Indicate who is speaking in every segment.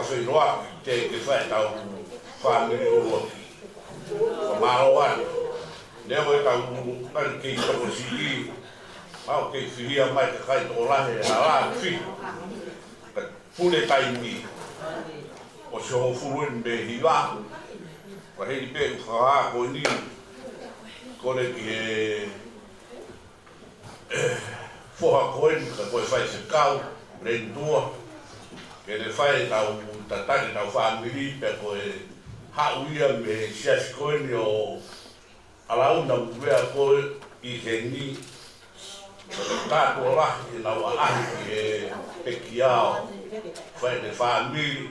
Speaker 1: whai roa te ke whai tau Famili uroki. Whamaro Neo e tau kari kei toko sii, mau kei whihia mai te kai toko lahe a la whi. Ka pune taimi, o se ho furuen me hiwa. Wa hei pe uwhaha koe ni, kone ki he whoha koe ni ka koe whai se kau, rentua. Ke ne whai tau tatari tau Famili pe koe hauia me siasi koe ni o alauna mwea koe I he ni tātua lahi na wa ahi ki he Pekia o whai te Famili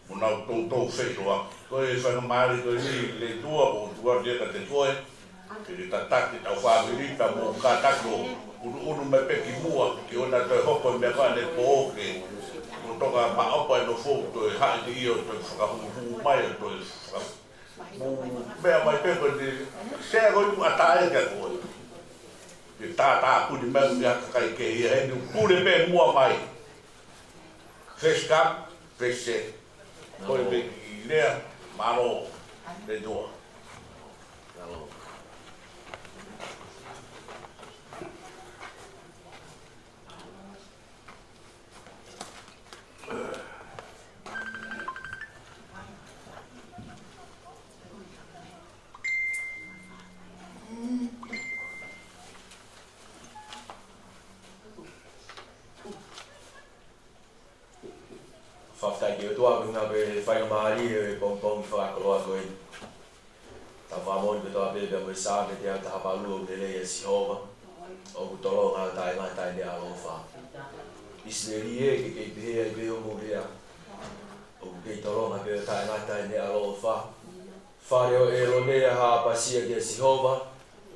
Speaker 1: mo nau tōtou wheroa. Koe whangamari koe ni le tua o tua rieka te koe ke le tataki tau Famili ka mo ka tako unu me peki mua ki ona toi hoko mea kane po oke mo toka maopa e no fōku toi hae ni io toi whakahuhu mai o toi mea mai pepe ni sea koi mu atae ka koe. Ke tā kuni meu ni haka kai ke ia he ni pule pe mua mai. Fresh cup, fresh set. Koe pe ki lea, maro, le doa.
Speaker 2: Whaftai ki o toa kunga pe whaingamari e pongpong I whakakoloa koe. Ta whamoni pe toa pepe mo I sāme te au ta hapalua o te lei e Sihova. O ku tolo ngā tai ngā tai nea alofa. Isleri e ke kei pehea I peho mo rea. O ku kei tolo ngā peho tai ngā tai nea alofa. Whare o e lo nea ha pasia ki Sihova.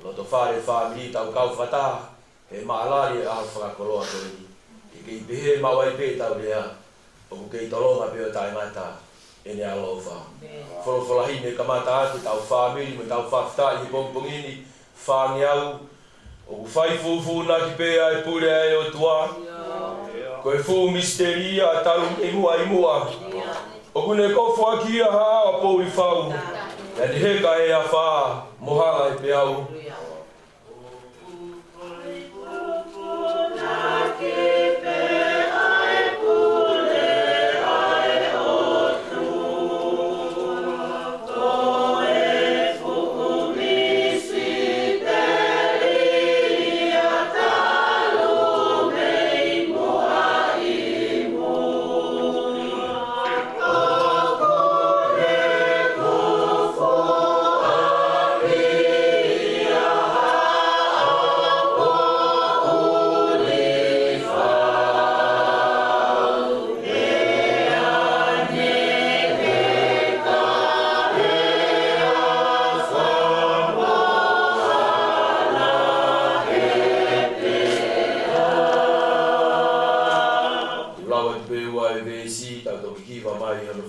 Speaker 2: Loto whare Famili tau kau whataha. E maalari e aho whakakoloa koe ni. Ke kei pehe mawai pe tau rea. O kei tolonga peo tai ngata e ne alofa. Wholawholahi ne kamata ati tau Famili me tau whaftai I pongpongini whangiau. O ku whai fufu ki pea e pure ai o tua. Koe fu misteria tau imua. O kune kofu aki a haa a pou I whau. Na ni heka e a whaa mohanga I peau.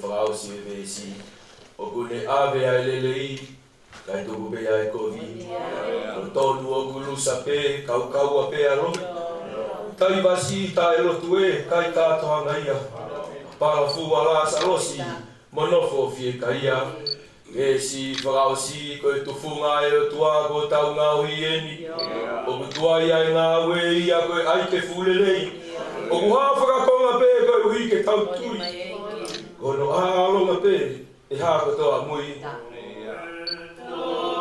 Speaker 2: Fakaosi e vesi. O kune ave ai lelei, kai tuku pe ai kovi. O tonu o kulusa pe, kau a pe aro. Tai vasi ta elotu e, kai katoa ngaia. Pala fua la salosi, monofo fie kaia. Vesi Fakaosi koe tufunga e o tua ko tau ngā huieni. O kutua ia ngā ue ia koe ai te fulelei. O kuha whakakonga pe koe uhi ke tau tui. Kono alonga pe, e hako toa mui.
Speaker 3: Oh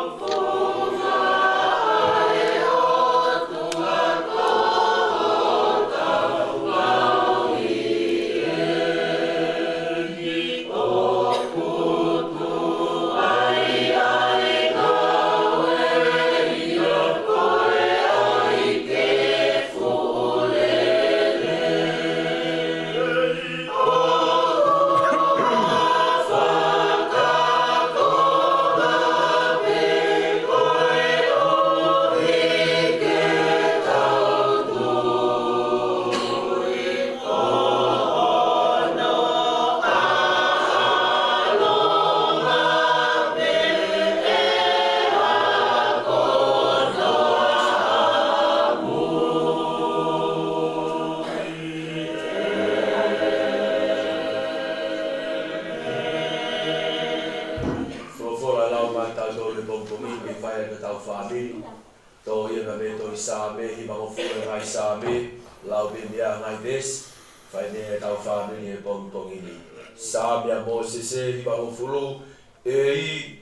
Speaker 2: Same, hi bango fulu ngai Same, lau be mea ngai des, fai ne tau Famili e pong ini. Same a mo sese hi bango fulu, i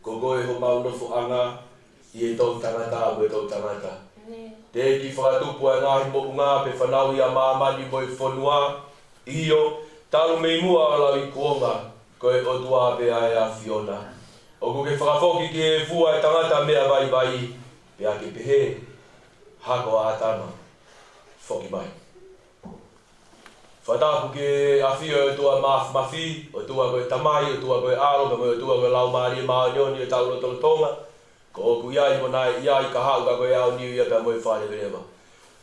Speaker 2: kogo e ho mau no fuanga, i e tau tangata o e tau tangata. Te ki whakatupu e ngahi mo unga pe whanau i a mamani mo i whanua, iyo, talu mei mua lau i kuonga, koe o tua pe ai a Fiona. O ko ke whakafoki ki e fua e tangata mea vai, pe a ke pehe, hako a atama, whoki mai. Whatapu ke a whio e tua mafi, o tua koe tamai, o tua koe alo, o tua koe lau maari e maanioni e tau loto tonga, ko oku iai mo nai iai ka hau ka koe au niu ia pe moe whare verewa.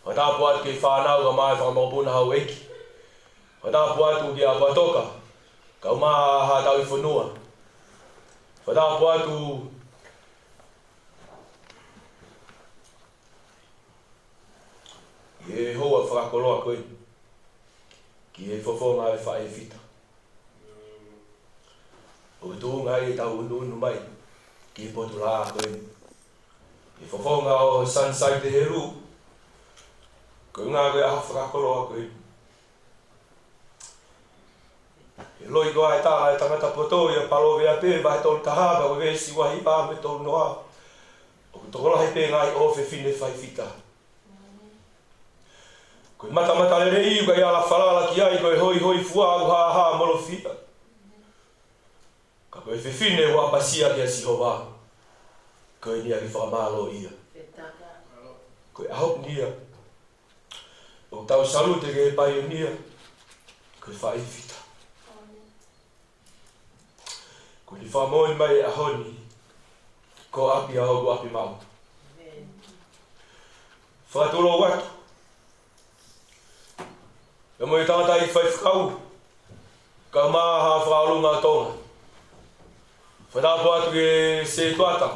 Speaker 2: Whatapu atu ke whanau ka mai whakamopuna hau eki. Whatapu atu ke a patoka, ka umaha ha tau I whanua. Whatapu atu e hoa whakakoloa koe, ki e whawhonga e whae whita. O tūnga e tau unu mai, ki e potu laa koe. E whawhonga o Sanisaite Helu, ko ngā koe a whakakoloa koe. E loi koa e tāla e tangata poto i a palo vea pē, vai tolu tahaba, o vesi wahi pā me tolu noa. O tokolahi pē ngai o whine whai whita. Koe mata le rei uka i ala whalala ki ai, koe hoi fua au ha molo whita. Ka koe whine ua pasia ki a Sihova. Koe nia ki whakamalo ia. Koe ahop nia. O tau salute ke pai o nia. Koe whai whita. Koe ni whamoni mai e ahoni. Ko api aho ku api mau. Whatulo watu. E mo I tangata I whai whakau. Ka maha whakalunga tonga. Whatapu atu ke se tuata.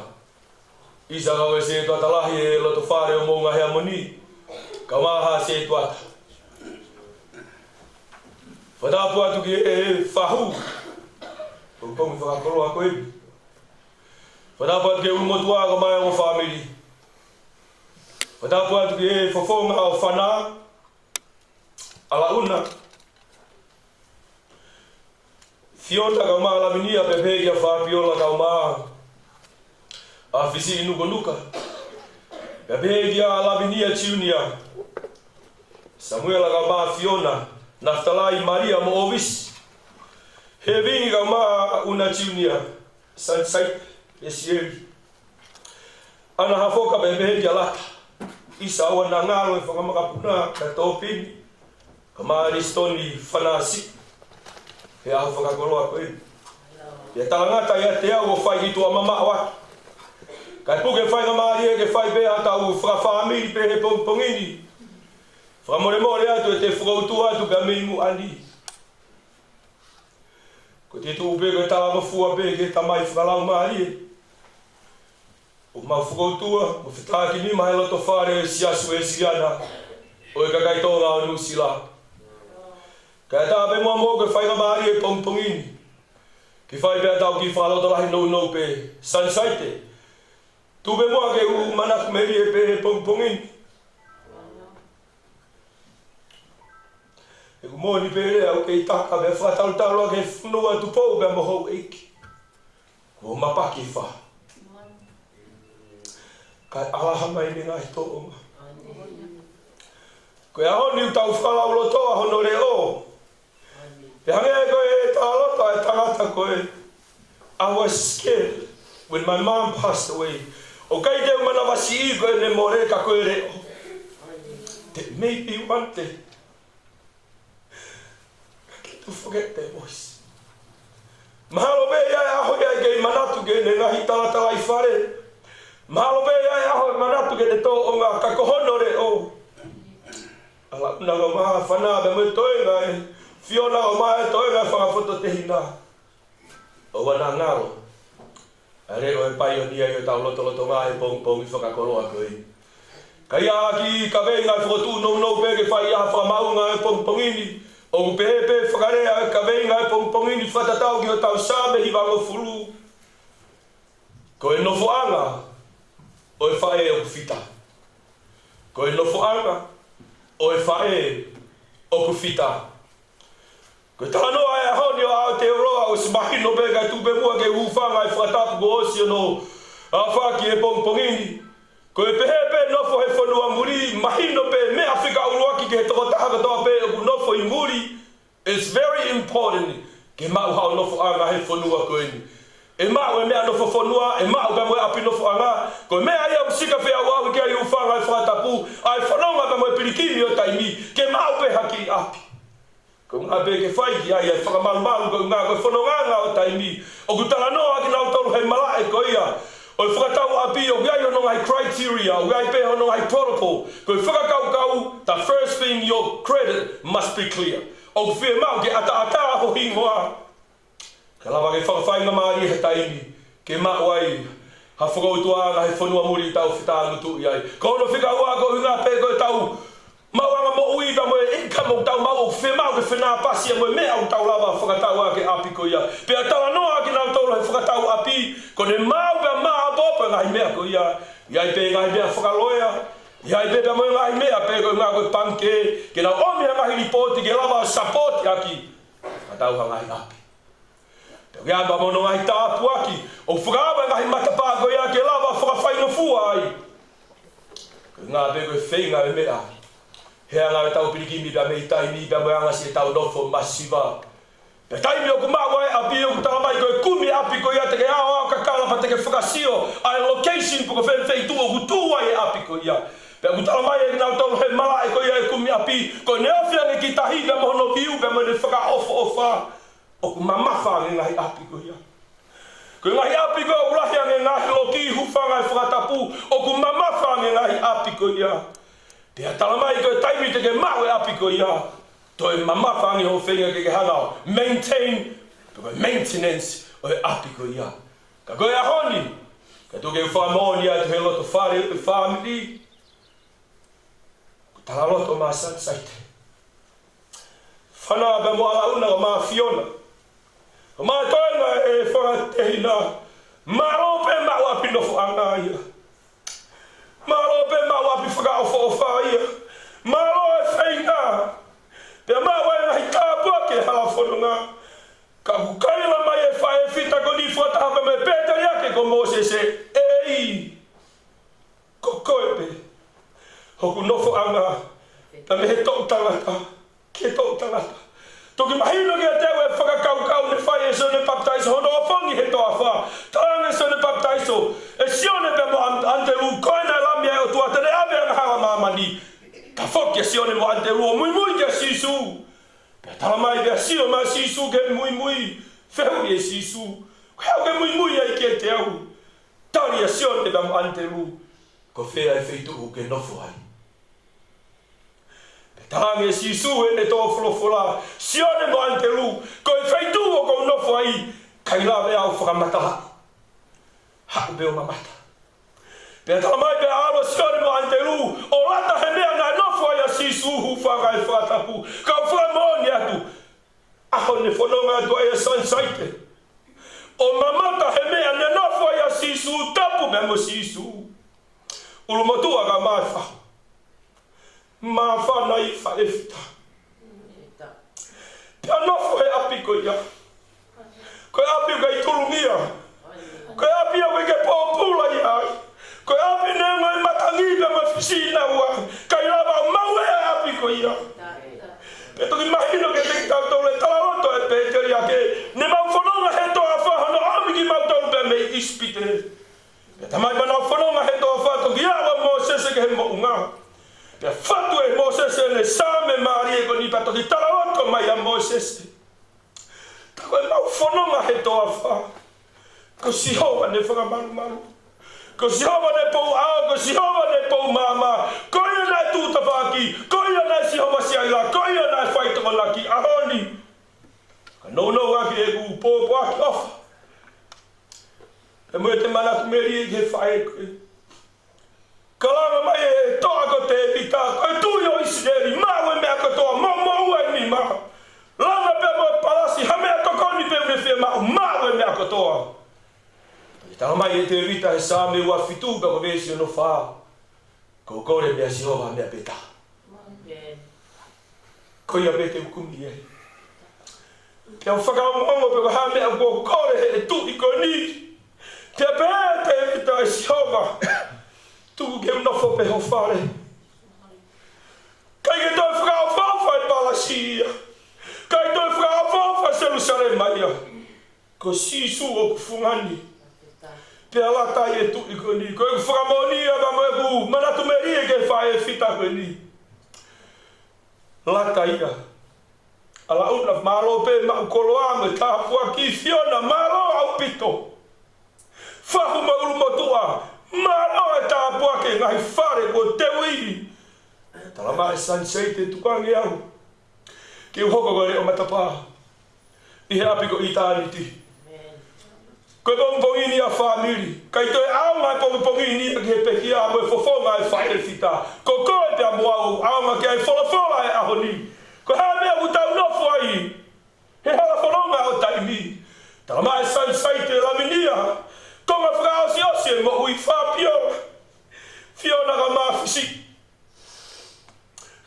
Speaker 2: Isa kau e se tuata lahi e loto whare o mounga hea moni. Ka maha se tuata. Whatapu atu ke e whahu. Kongi whakakoroa koe. Whatapu atu ke umotua ka mai o Famili. Whatapu atu ke e whawhonga o whanaa. Ala una. Fiota ka maa laminia pe Pekia whapiola ka maa. A whisi inuko nuka. Pe Pekia laminia Tiunia. Samuela ka maa Fiona. Naftalai Maria mo ovis. He vingi ka maa una Tiunia. Sanisaite esieri. Ana hafoka pe Pekia lata. Isa awa na ngalo e whakamakapuna ka tōpini. Ka maa ristoni whanasi. He aho whakakoloa koe. He talangata ia te au o whai I tua mama waki. Kai puke whai ngā maari e ke whai beha tau Fakafamili pe he pongini. Whakamore atu e te whakautu atu ka meimu ani. Ko te tuupe koe tawa mafua pe ke tamai whakalau maari e. O mau whakautua, o whitaki ni mahe loto whare e siasu e siriana. O e kakai tonga o nusila. Kaya tāpe mua mō koe whai ngā maari e pongini. Ki whai pēr tau ki whaloto lahi nou pe Sanisaite. Tūpe mua ke u manaku meri e pe pongini. E ku mōni pēre au ke I taka me whatalu ke whanua tu pou pe mohou eiki. Ko mapaki wha. Kai alaha mai me ngai tōonga. Koe ahoni u tau whakalau lotoa hono re o. Te hangea koe e tālota e tangata koe. I was scared when my mom passed away. O kai teo mana wasi I koe ne more ka koe re o. That made me want to forget their voice. Mahalo be ia e aho ia kei manatu ke ne ngahi talatala I whare. Mahalo be ia e aho manatu ke ne tō o ngā kakohono re o. Ala una ka maha whanaa be me toenga e. Fiona o mai toi nga whakafoto te hina. O wana ngaro. A reo e pai o nia I o tau loto ngā e pong I whakakoroa koe. Ka ia ki ka vei ngai whakotu nou pe ke whai aha whamau ngā e pongini. O ku pehe whakarea ka vei ngai pongini whatatau ki o tau sāme hi wango furu. Ko e nofo anga. O e whae o ku whita.
Speaker 3: Ko e nofo anga, o e whae, o ku whita. Ko tānoa e honi o Aotearoa o si mahino pe kai tupe mua ke uwhanga e whakatapu ko osi no a whaki e pongpongini. Ko e pehepe nofo he whanua muri, mahino pe mea whika uruaki ke he toko tahaka toa pe o ku nofo I muri. It's very important ke mau hao nofo anga he whanua koeni. E mau e mea nofo whanua, e mau pe moe api nofo anga, ko mea ia usika pe au ahu ke ai uwhanga e whakatapu, ai whanonga pe moe pirikini o taimi, ke mau pe haki api. Ko ngā pe ke whai ki ai, whakamaru ko ngā koe whanonganga o taimi. O ku talanoa ki nau tolu hei malae ko ia. O whakatau api o gai ono ngai criteria, o gai pe ono ngai protocol. Ko whakakau, the first thing your credit must be clear. O ku whia mau ke ata ho hingoa. Ka lawa ke whakawhainga maari he taimi. Ke mau ai, ha whakautua anga he whanua muri tau whita ngutu i ai. Ko ono whikaua ko ngā pe ko tau, mauanga mo ui ta mo income o tau mau o whi mau ke whinā pasi a mo mea o tau lava whakatau a ke api ko ia. Pea tala noa ki nau tau he whakatau api, ko ne mau pea maa bopa ngai mea ko ia. Iai pe ngai mea whakaloea, iai pe pea mo ngai mea pe ko ngā koe panke, ke nau omia ngahi ripoti ke lava support aki. Katau ha ngahi api. Pea kia pa mono ngahi tāpu aki, o whakaaba ngahi matapā ko ia ke lava whakawhaino fua ai. Ko ngā pe koe whenga e mea. He anga e tau pirikimi pia me I taimi pia mo anga si e tau nofo masiva. Pia taimi o ku mawa e api o ku talamai ko e kumi api ko ia te ke ao kakala pa te ke whakasio a location po ko whenwhei tu o ku tua e api ko ia. Pia ku talamai e nau tau he mala e ko ia e kumi api ko ne ofia nge ki tahi pia mohono viu pia mo ne whaka ofa o ku mamafa nge ngahi api ko ia. Ko ngahi api ko ulahi nge ngahi loki hufanga e whakatapu o ku mamafa nge ngahi api ko ia. Pea talamai ko e taimi te ke mau e api ko ia. To e mamawhangi ho whenga ke hangao. Maintain, to e maintenance o e api ko ia. Ka koe a honi. Ka toke u whamoni ai to he loto whare o e Famili. Ko tala loto mā Sanisaite. Whanau pe mo ala una o mā Fiona. O mā toenga e whangatehina. Mā rope mau api nofo anga ia. Malo pe mau api whakaofo o whaia. Malo e whainga. Pea mau e ngahi kāpua ke hala whanunga. Ka kukaila mai e whae whita ko ni whatahapa me pētari ake ko Moses e. Ei! Ko koe pe. Hoku nofo anga. Ta me he tau tangata. Ke tau tangata. Toki mahino ki a teo e whakakau ne whae e so ne baptaiso. Hono o whangi he toa wha. Tanga so ne baptaiso. E sione pe mo antelu koina lami e o tua tene ave ang hawa mamani. Ka whoki a sione mo antelu o mui ki a sisu. Pea talamai pe a sio ma sisu ke mui. Whehu e sisu. Whehu ke mui ai ke te au. Tari a sione pe mo antelu. Ko whea e wheitu ke nofo ai. Tangi e sisu e ne tō wholofola. Sione mo antelu. Ko e whaitu o ko nofo ai. Kai lawe au whakamata. Haku beo mamata. Pea talamai pea alo sione mo antelu. O lata he mea ngai nofo ai a sisu hu whakai whatapu. Kau whamoni atu. Aho ne whanonga atu ai a Sanisaite. O mamata he mea ne nofo ai a sisu tapu me mo sisu. Ulumotua ka mai whahu. Mā whanai whaefita. Pea nofo he api ko ia. Ko e api o kai turungia. Ko e api o ke pōpula ia. Ko e api ne ngai matangiga ma whisina ua. Kai rawa o mau e api ko ia. Pe toki mahino ke te tau le talaroto e pēteri ake. Ne mau whanonga he toa whahano amiki mau tau pe me ispite. Pe tamai mana whanonga he toa wha toki awa mo sese ke he mo unga. Pea whatu e Moses e ne sāme maari e ko ni pato ki talaroto mai a Moses. Tako e mau whanonga he toa wha. Ko Sihova ne whakamaru. Ko Sihova ne pou ao, ko Sihova ne pou mama. Ko ia nai tūta whaki, ko ia nai Sihova si aila, ko ia nai whaitama laki, ahoni. Ka nou aki e ku pōpo aki ofa. E mue te manatu meri e ke whae koe. Kalanga mai e toa ko te pita, koe tui o Israeli, mau e mea katoa, mau e ni maa. Langa pe mo palasi, hamea tokoni pe me whea mau e mea katoa. Tala mai e te rita e sāme ua fitu ka wawesi o no whā. Ko kore mea Jehova mea peta. Ko ia pete ukumi e. Te au whakaongongo pe waha mea ko kore he tu I ko ni. Te pete e pita e Jehova. Tuku ke unofo pe ho whare. Kai ke toi whakaowhawha e Palasia. Kai toi whakaowhawha Jerusalem maia. Ko sisu o kufungani. Pe alata I e tu I ko ni. Ko e whakamonia ma moe ku. Manatu meri e ke whae fita ko ni. Lata ia. Ala una malo pe ma ukoloa me tapua ki fiona malo au pito. Fahu ma ulu motua. Malo e tapua ke ngai whare ko te wii. Talama e Sanisaite tukangi au. Ki uhoko gore o matapa. I he api ko itaniti. Koe pongpongini a Famili. Kai toi aunga pongpongini a ke Pekia mo e fofonga e whaere fita. Ko koe te amuau aunga ke ai wholafola e ahoni. Ko hea mea utau nofu ai. He hala whanonga o taimi. Talama e Sanisaite laminia. Konga Fakaosi osi e mo ui whapio. Fiona ka mafisi.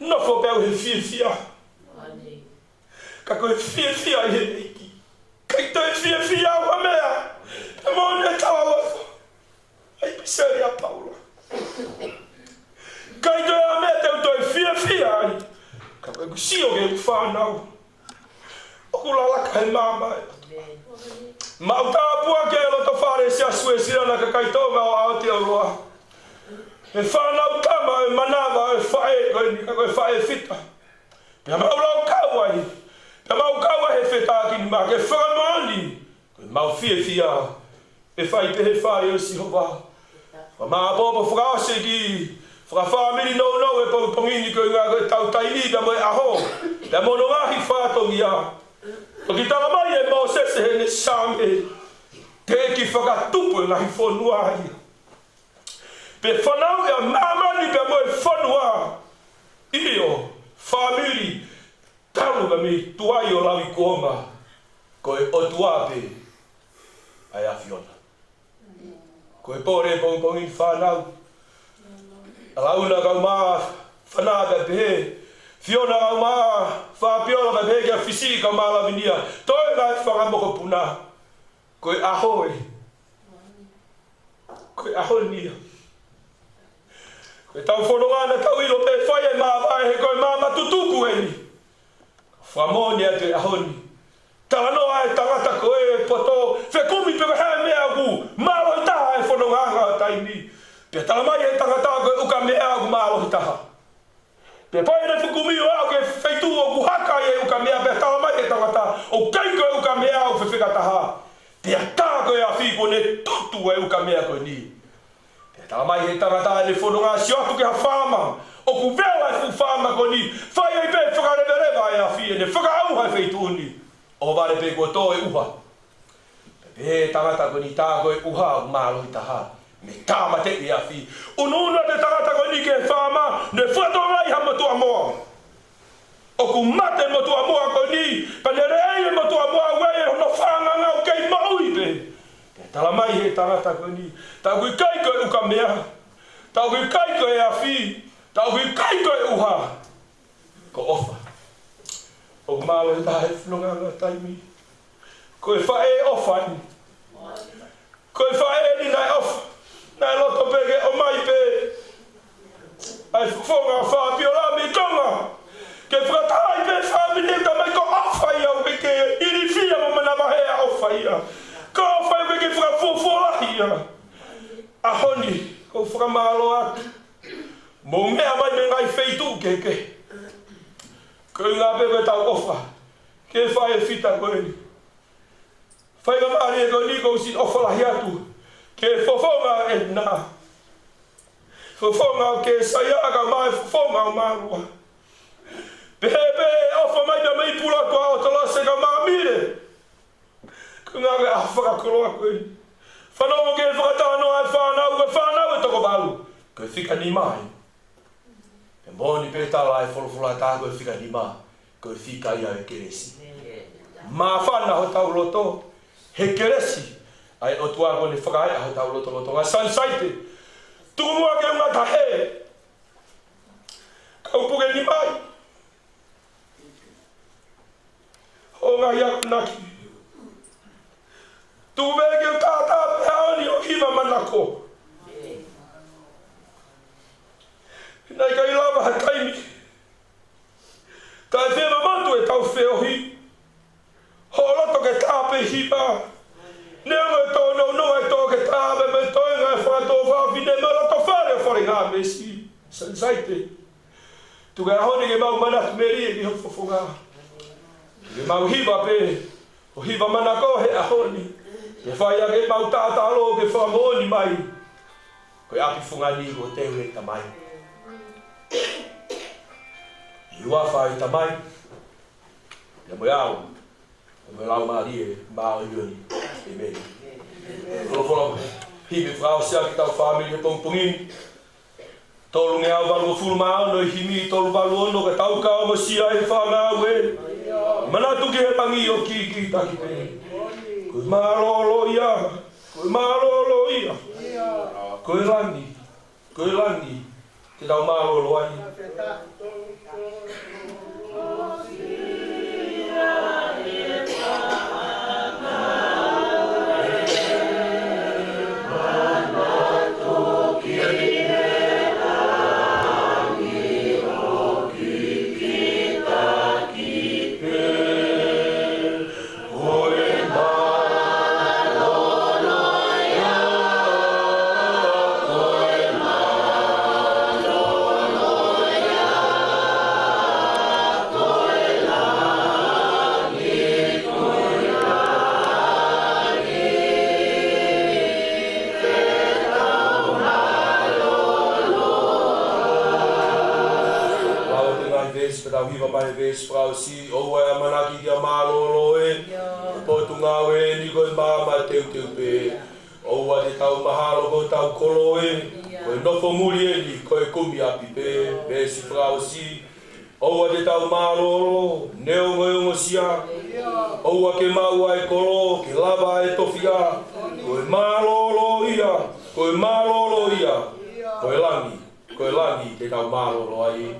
Speaker 3: Nofo peu he fia. Ka koe fia I he eiki. Kai toi fia ua mea. E mone tawa lofo. Ai piseri a Paula. Kai toi a mea teu toi fia ai. Ka koe kusio ke whanau. Oku lalaka he mama e. Ma utapua ke loto whare si asue sirana ka kai tonga o Aotearoa. E whanau tama e manawa e whae koe ni ka koe whae fita. Pea maulau kawai. Pea mau kawa he fita ki ni ma ke whakamani. Koe mau fia. E whai te he whare o Jehova. Wa maa popo Fakaosi ki Fakafamili no e pongpongini koe ngā koe tau taini ka moe aho. Pea mono ngahi whātongi a. O ki tala mai e Moses he ne same. Te ki whakatupu e ngahi whonua ai. Pe whanau e a mamani pe moe whanua. Io, Famili, taru ka mi tuai o lawi koma. Koe o tuape ai a Fiona. Koe pore pongpongini whanau. Alauna kau maa whanaka pehe. Fiona kau maa whapiola ka pehe kia fisi kau maa lavinia. Toi ngai whangamoko puna. Koe ahoe. Koe ahoe nia. Koe tau whanongana tau ilo pe whaia maa vai he koe maa matutuku e ni. Whamoni atu e ahoni. Talanoa e tangata koe poto. Whekumi pe hea mea ku. Malo i taha e whanonganga taimi. Pea talamai he tangata koe uka mea ku malo i taha. Pea pai ne whukumi o au ke whaitu o ku haka e uka mea. Pea talamai he tangata o kai koe uka mea o whewhika taha. Pea tā koe a whiko ne tutu e uka mea koe ni. Pea talamai he tangata e ne whanonga si atu ke ha whama. O ku vela e whama koe ni. Whai ei pe whakarevereva e a whi e ne whakaauha e whaitu ni. O vare pe kua tō e uha. Pe tangata koe ni tā koe uha o malo i taha. Me tāma te i a whi. Ununa te tangata koe ni ke whama. Ne whatongai ha motua moa. O ku mate motua moa koe ni. Pa ne rei e motua moa wei e hono whanganga o kei maui pe. Pe talamai he tangata koe ni. Tau kui kai koe uka mea. Tau kui kai koe a whi. Tau kui kai koe uha. Ko ofa. O malo i taha e whanonganga taimi. Koe whae ofa ni. Koe whae ni nai ofa. Nai loto peke o mai pe. Ai whonga whapio la mi tonga. Ke whakatai pe Famili ka mai ko ofa ia o peke. Iri fia mo manama hea ofa ia. Ko ofa ia peke whakafofola ia. Ahoni, ko whakamalo atu. Mo mea mai me ngai wheitu keke. Koe ngā pepe tau ofa. Ke whae fita koe ni. Whai ka maari e koe ni kou sin ofa lahi atu. Ke fofonga e nā. Fofonga ke sayaka mai fofonga o marua. Pepe ofa mai pe mai pula koa o tala se ka mamire. Ko ngā ke a whakakoloa koe ni. Whanonga ke whakatano ai whanau e toko balu. Koe whika ni mai. E moni pe tala ai wholofula tā koe whika ni mai. Koe whika ia e keresi. Mā whana ho tau loto. He keresi. Ai o tua ko ni whakae a ho tau loto. Ngā Sanisaite. Tukumua ke unga tahe. manaki. Tu vege tata peoni o hiva manako. Nai kai lava hakaimi. Kai whema mantu e tau whiohi. Holoto ke tāpe hiva. Neo e tō no e tō ke tāpe me toinga e whātō whāwhine me lato whare o whare ngā mesi. Sanisaite. Tu kai ahoni ke mau manatu meri e ki hofofonga. Ke mau hiva pe. O hiva manako he ahoni. Ke whai ake mau tātalo ke whamoni mai. Koe api whungani ko te ue tamai. Iua whai tamai. Ia moe au. Ia moe lau maari e mao ioni. E meri. Rolo hime Fakaosi ki tau Famili e pongpongini. Tolu nge au walu o fulu mao no i himi tolu walu ono ka tau kao mo sia e whangau e. Manatu ki he pangi o ki taki pe. Koe malolo ia. Koe malolo ia. Koe langi. Te tau malolo ai. Fakaosi o wa manaki dia malolo e po tunga we ni ko mama teu pe o wa de tau mahalo ko tau kolo e ko no fomuli e ni ko e kumi api pe besi Fakaosi o wa de tau malolo neo ngo sia o wa ke mau ai kolo ke lava e tofia ko e malolo ia ko e langi te tau malolo ai.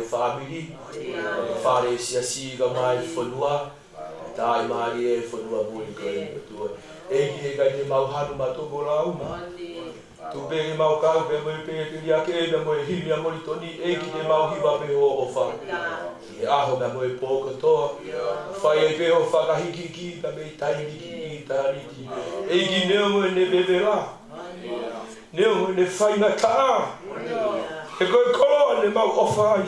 Speaker 3: Famili, fare si mai fonua, dai mai fonua muli koe tua. Egi e kai mau hanu matogo lauma. Tu be mau kau be mo pe te dia ke be mo himi a moli toni egi e mau hiva pe o fa. E aho be mo poko to. Fai e pe o fakahiki ki ka be tai ki tariki. Egi neo mo ne bebera. Neo mo ne fai na ka. E koe kolo ne mau ofai.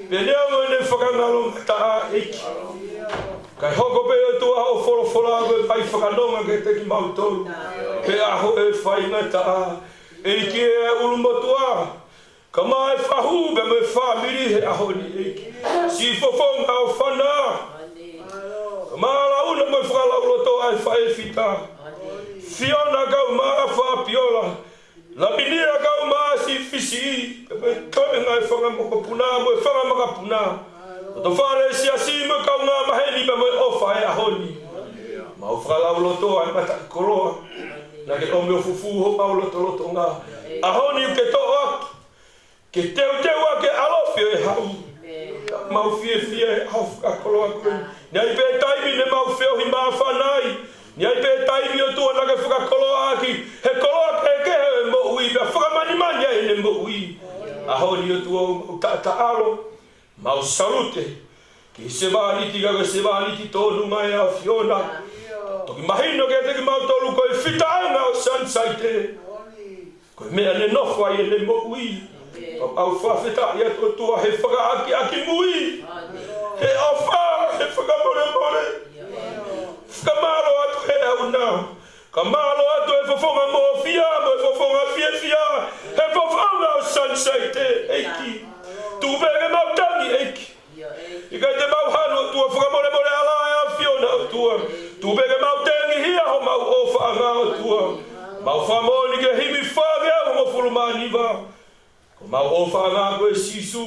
Speaker 3: Veneo ne whakangalo taa eki. Kai hoko pe o tua o whorofora koe pai whakanonga ke te ki mautolu. Pe aho e whainga taa. Eki e ulumotua. Ka mai whahu be me Famili he aho ni eki. Si fofonga o whana. Ka maala una me whakalauloto ai whae whita. Fiona kau maa whapiola. La minira kau maa si fisi. Toi ngai whanga makapuna, mo whanga makapuna. To whare si mo kau ngā maheni me mo ofa e ahoni. Mau whakalauloto ai mata koroa. Na ke ome o fufu ho pauloto ngā. Ahoni ke to ak. Ke teu ake alofio e hau. Mau fie e hau whakakoloa koe. Nei pe taimi ne mau whio hi maa whanai. Nei pe taimi o tua nake whakakoloa aki. He koloa ke he mo ui. Pea whakamani mania e ne mo ui. Ahoni o tua tata alo. Mau salute. Ki se valiti ka se valiti tolu mai a Fiona. Toki mahino ke te ki mau tolu ko fitaanga o Sanisaite. Ko mea ne nofa i le mo ui. Au whawheta ia tua he whakaaki aki mui. He ofa, he whakamore more. Whakamaro atu he au nā. Ka malo atu he whawhonga mo fia, mo he whawhonga fia. He whawhonga o Sanisaite, eiki. Tūpege mau tangi, eiki. Ika te mau hanu tua whakamore more ala e Fiona o tua. Tūpege mau tangi hia ho mau ofa anga o tua. Mau whamoni ke himi whage au mo fulumani wa. Ko mau ofa ngā koe sisu,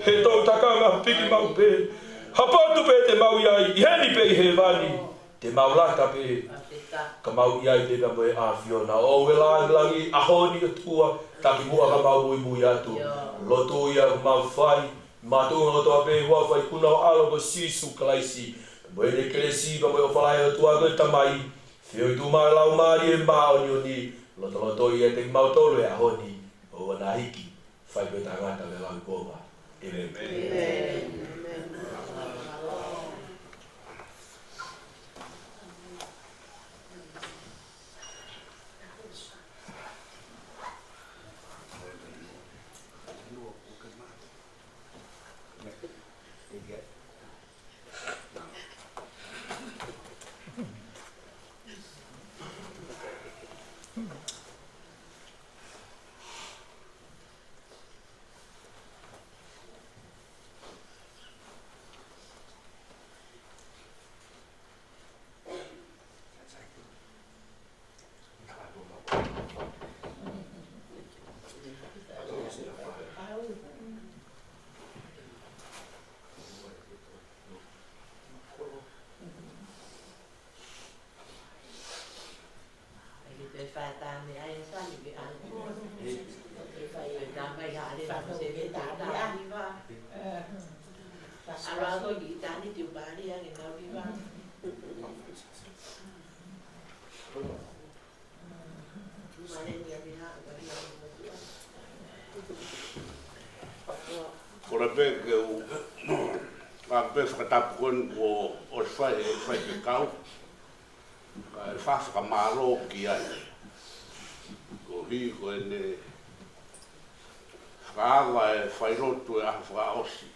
Speaker 3: he tau takanga piki mau pe. Hapotu pe te mau iai, i heni pe i he vani, te mau lata pe. Ka mau iai te mo e a Fiona. O we langi ahoni o tua, taki mua ka mau mui mui atu. Loto ia mau whai, matunga o toa pe hua whai kuna o alo ko sisu kalaisi. Mo e ne keresi pa mo e o whalai o tua koe tamai. Whio i tu mai lau maari e mao ni o ni, loto ia te mau tolu e ahoni. O wana hiki. Fai koe tangata me lau kōma. Amen.
Speaker 4: Amen.
Speaker 1: Ora pe ke o a pe whakatapukon o whai ke kau. Ka e whawhakamaro ki ai. Ko hi ko e ne whaawa e whairotu e aha Fakaosi.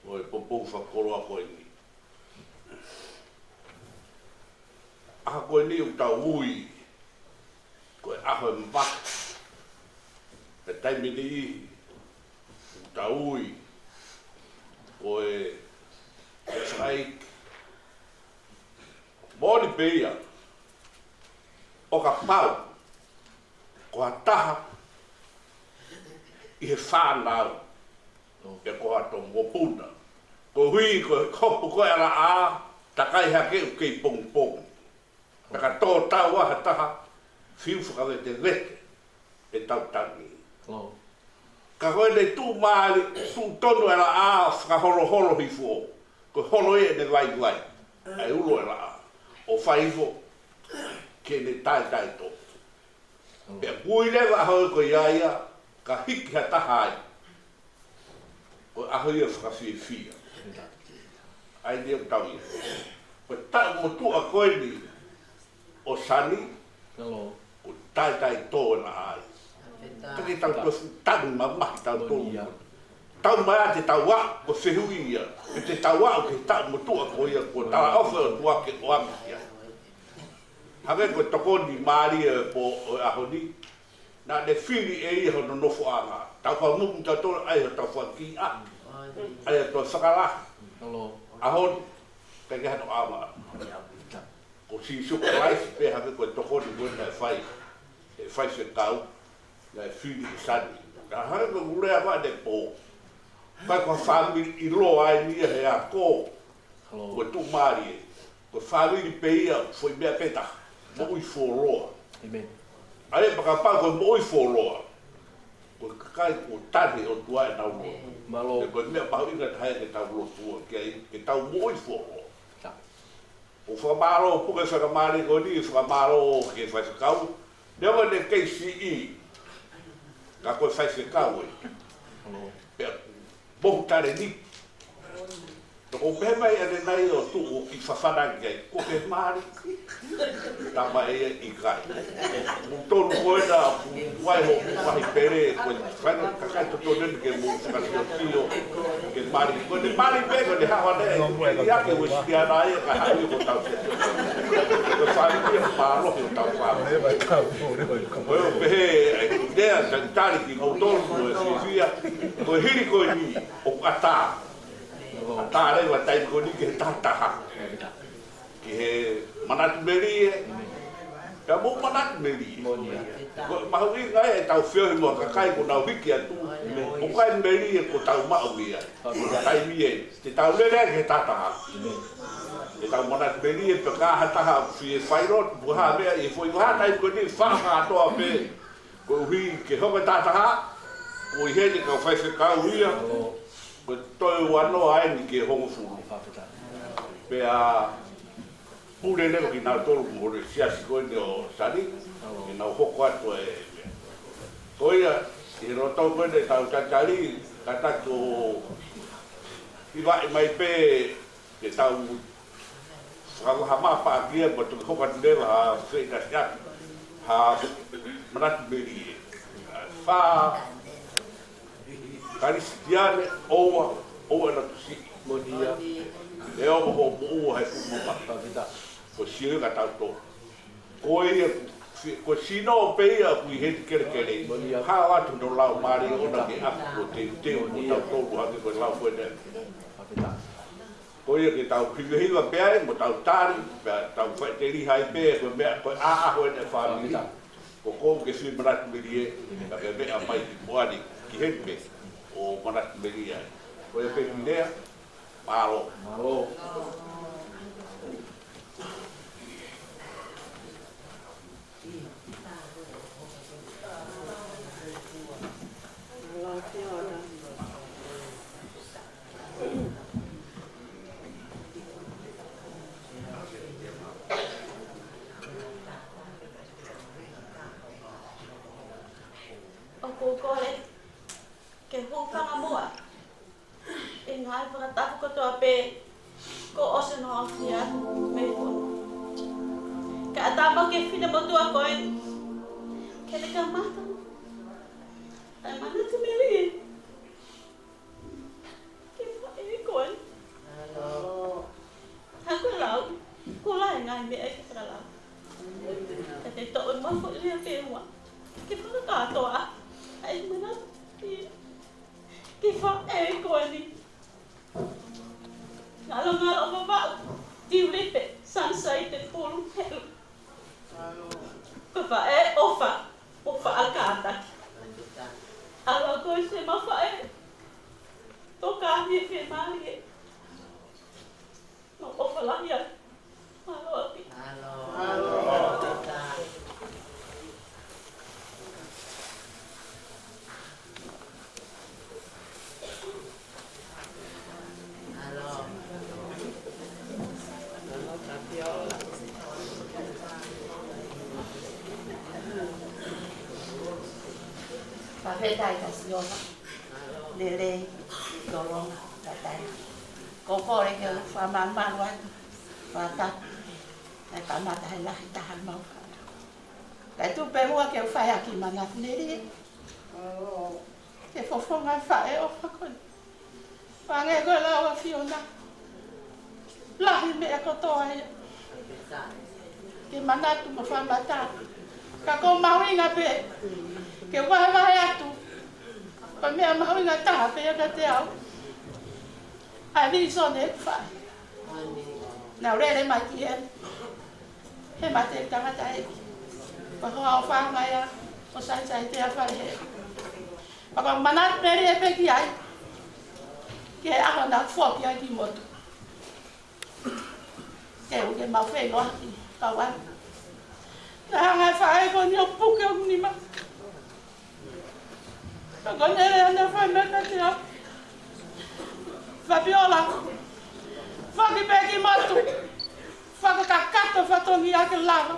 Speaker 1: O e popou whakoroa koe ni. Aha koe ni u tau ui. Ko e aho e mbaka. Pe taimi ni ihi. Taui, o e Sanisaite, mōni Pekia, o ka pau, ko a taha, i he whānau, e ko a tō mōpuna. Ko hui, ko hopu koe ala a, takai hake u kei pong pong. Taka tō tau aha taha, whiu whakawe te vete, e tau tangi. Ka koe nei tū maari, tū tonu e la a whakahoro hi fō. Ko horo e ne vai. Ai ulo e la a. O whaifo, ke ne tai tō. Pea kui lewa ahoi ko iaia, ka hiki ha tahai. Ko ahoi e whakawhia. Ai ne o tau ia. Ko tai mo tu a koe ni, o Sani, ko tai tō e la ai. Taki tau tau mamahi tau tō. Tau mai te tau wa ko whehui ia. E te tau wa o ke tau motua ko ia ko tala ofe o tua ke o ami ia. Hake ko tokoni maari e po ahoni. Na ne whiri e ia hono nofo anga. Tau pa mumu tau tō ai ho tau whaki a. Ai ho tō whakala. Ahon, kei hano ama. Ko si suka laisi pe hake ko tokoni wena e whai. E whai se kau. Na whiri i Sani. Ka hae ko urea wa ne pō. Pai ko Famili i loa ai nia he a kō. Ko tū maari e. Ko Famili Pekia foi mea peta. Mo ui fōroa. Ae paka pā ko mo ui fōroa. Ko kakai ko tane o tua e nau loa. Ko mea pau inga tae ke tau lo tua. Ke tau mo ui fōroa. O whakamaro puke whakamari ko ni whakamaro ke whaikau. Newa ne keisi i. Ka koe whai se kau e. Pea Bo tare ni. O pe mai ane nai o tu o ki whawhana ki ai. Ko ke maari. Tama e i kai. Mo tonu koe na wai ho wahi pere. Koe whana kakai to tonu ke mo kasi o tio. Ke maari. Koe ne maari pe koe ne hawa ne. I ake o si ana e ka hai o tau se. Koe whani e maarohi o tau whani. Koe o pehe e kudea tari ki o tonu koe si fia. Koe hiri koe ni o kata. Tā rewa tai ko ni ke tataha. Ki he manatu meri e. Ka mo manatu meri e. Mahui ngai e tau whiohi mua kakai ko nau hiki atu. O kai meri e ko tau maui e. Tai mi e. Te tau lere ke tataha. Te tau manatu meri e pe kaha taha fi e whairot. Buha mea e fwoi wahanai ko ni whaka atoa pe. Ko hui ke hoka tataha. Ko i hene ka whaife kau ia. Ko toi wano ai ni ke hongo furu. Pe a pure leo ki nau tolu mo re siasi koe ni o sani. Ki nau hoko atu e. Koia, i roto koe ne tau tatari, katako i vai mai pe ke tau whakahama pa akia ko tu hoko atu lewa ha whaita siaki. Ha manatu meri e. Wha Karistiane oa na tusi monia e o mo mo hai mo pa ko sio ka tanto ko sino pe a ku he kere ha wa tu no la mari ona ke a ko te mo ta to ha ke la fo de ko ye ke tau prive hi wa pe ai mo tau tari tau fa te ri hai pe ko me ko a ho de famili ko ke fi marat merie ka be a mai mo ani ki he pe o marat meria. Koe pe mindea, malo. Malo.
Speaker 4: O kore. Ke hukanga mua. E ngai whakatapu katoa pe ko ose no awhia me kono. Ka atama ke whina motua koe. Ke le ka mata. Ai mana tu meri e. Ke wha e koe. Hako lau. Ko lai ngai me e ke whakalau. Ka te toon mawho lia pe hua. Ke whakatoa. Ai mana tu ke wha e koe ni. Ngalo mawau. Tiulipe, Sanisaite, Helu. Ko wha e ofa. Ofa a kātaki. Ala koe se mawha e. Tō kāhia ke māri e. No ofa lahi ai. Malo api.
Speaker 5: Whawhetai ka siona, lele, koronga, tatai. Ko kore ke whamamanu atu, whatapu, nei kamata hei lahi taha mau whana. Kai tu pehua ke whai aki manat neri. Ke fofonga whae o whakoni. Whange koe laua fiona. Lahi mea kotoa ia. Ke manatu mo whamata. Ka ko mawinga pe. Ke wahe atu. Pa mea mawinga taha pe ka te au. Ai vi so ne whae. Nau rere mai ki e. He mate tangata e. Pa hoa o whanga ia. O Sanisaite a whae he. Pa ko manat meri e pe ki ai. Ke aho na fuaki ai ki motu. Ke uke mau whengo aki. Kawan. Ka hanga whae ko ni o puke o ni ma. Ka nere ana whae meka te au. Fabiola. Whaki peki motu. Whaka kakato whatongi ake lava.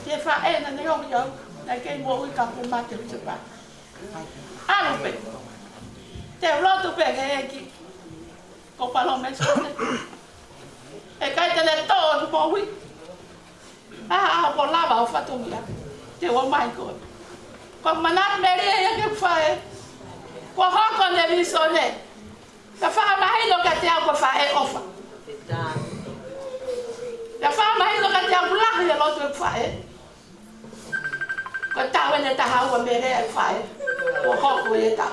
Speaker 5: Ke whae na ne hongi au. Nei kei mua ui kapu mate o te pa. Anu pe. te roto pega aqui. Com palom mais forte. E cai te le todo mo wi. Ah, por lá vai o fatumia. Te o mai ko. Com manat meri e que faz. Com roco ne visone. Ka fa mai lo ka te ko fa e ofa. Ka fa mai lo ka te ko la e lo tu fa e. Ko ta ne ta ha o meri e fa e. Ko roco e ta.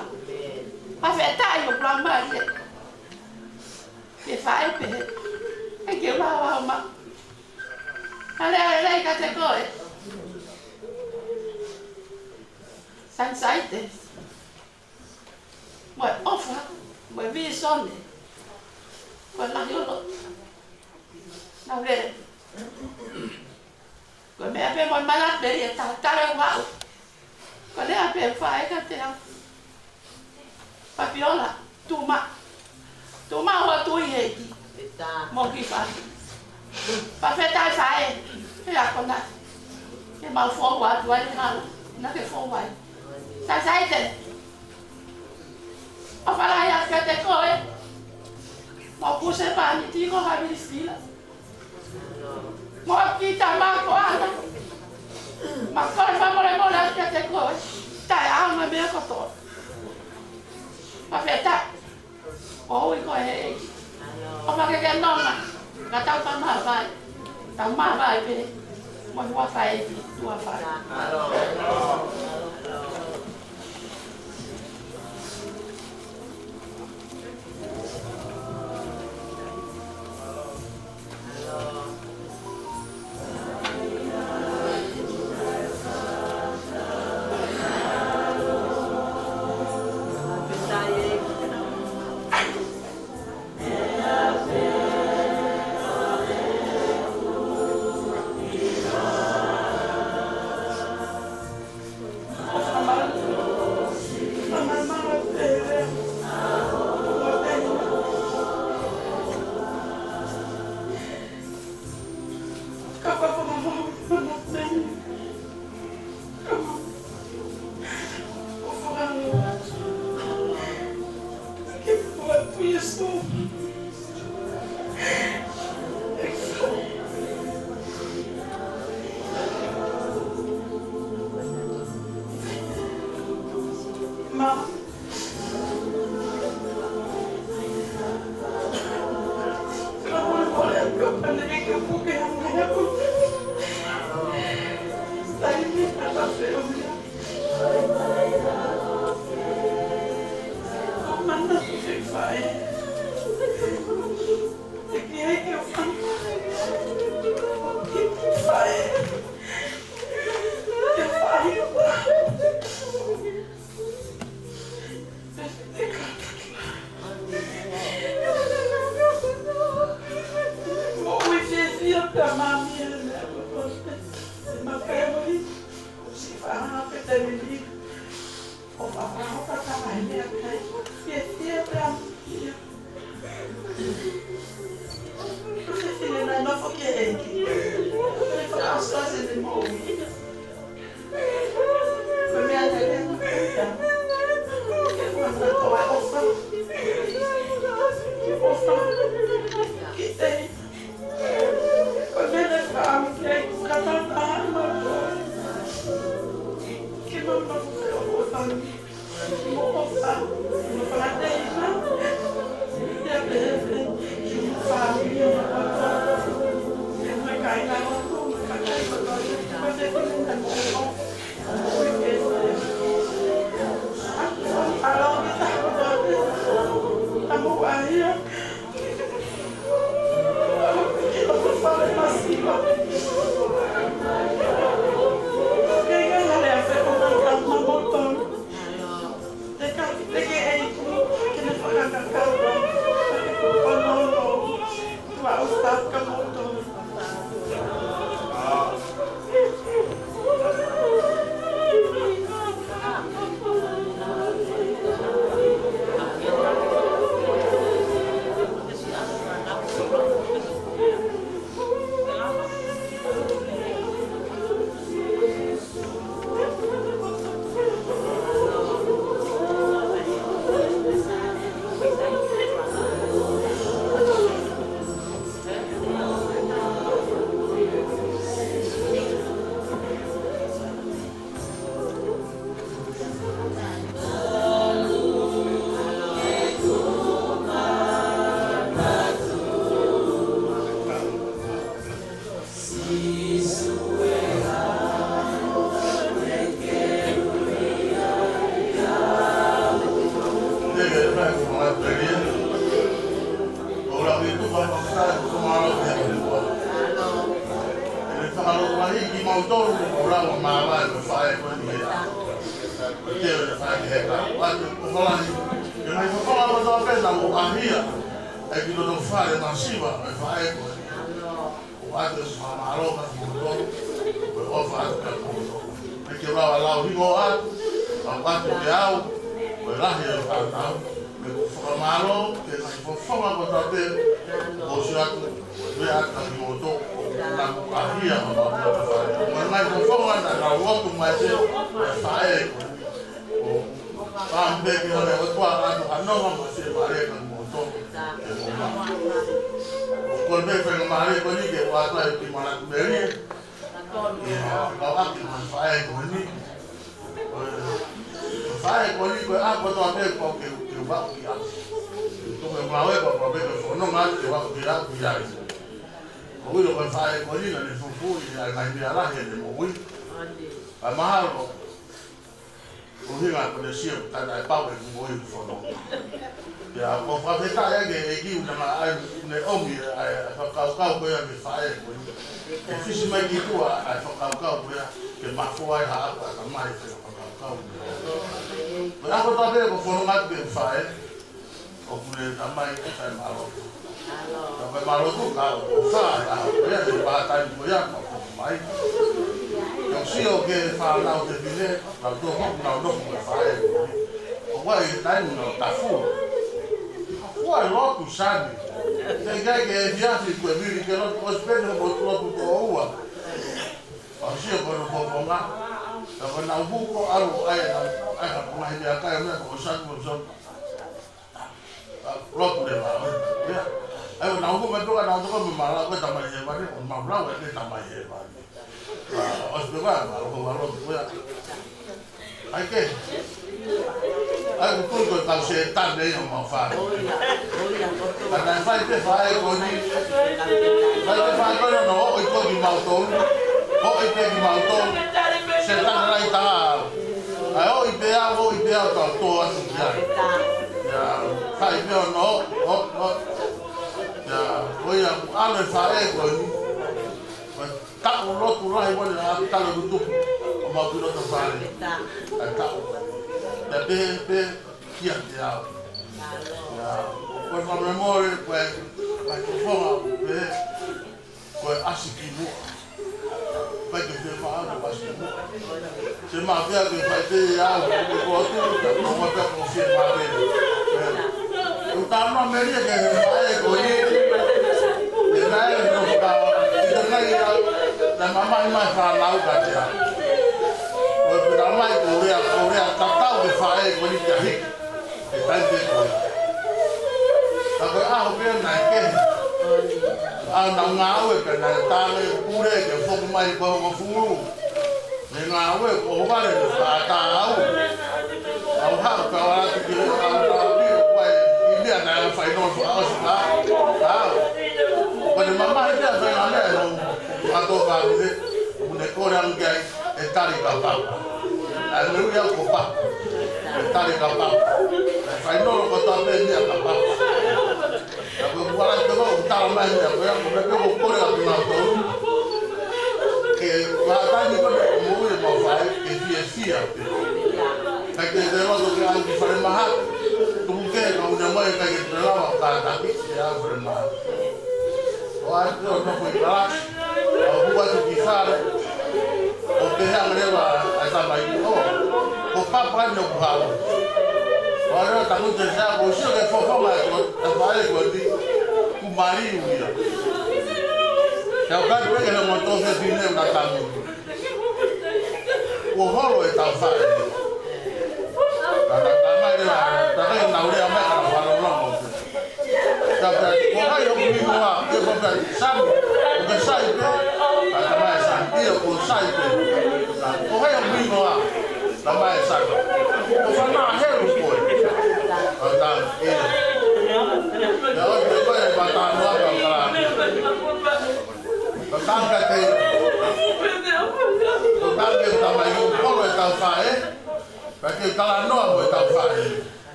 Speaker 5: Ma fe ta yo plan ma e. Che fai per e che va ma lei categoria Sanisaite ma offra ma vi sonne quella io la vede come abbiamo il malato per tale wow qual è per fare che te papiola tu ma ho tu ieri mo chi fa pa feta sai e la con e ma fuoco qua tu hai non che fuoco vai sai te a fare la categoria ma puse pani ti con la stila mo chi ta ma qua ma come fa la categoria dai a una bella cosa pa feta ôi coi hệ ông là cái non mà tao tao mà bài về mọi hoa phải hoa phải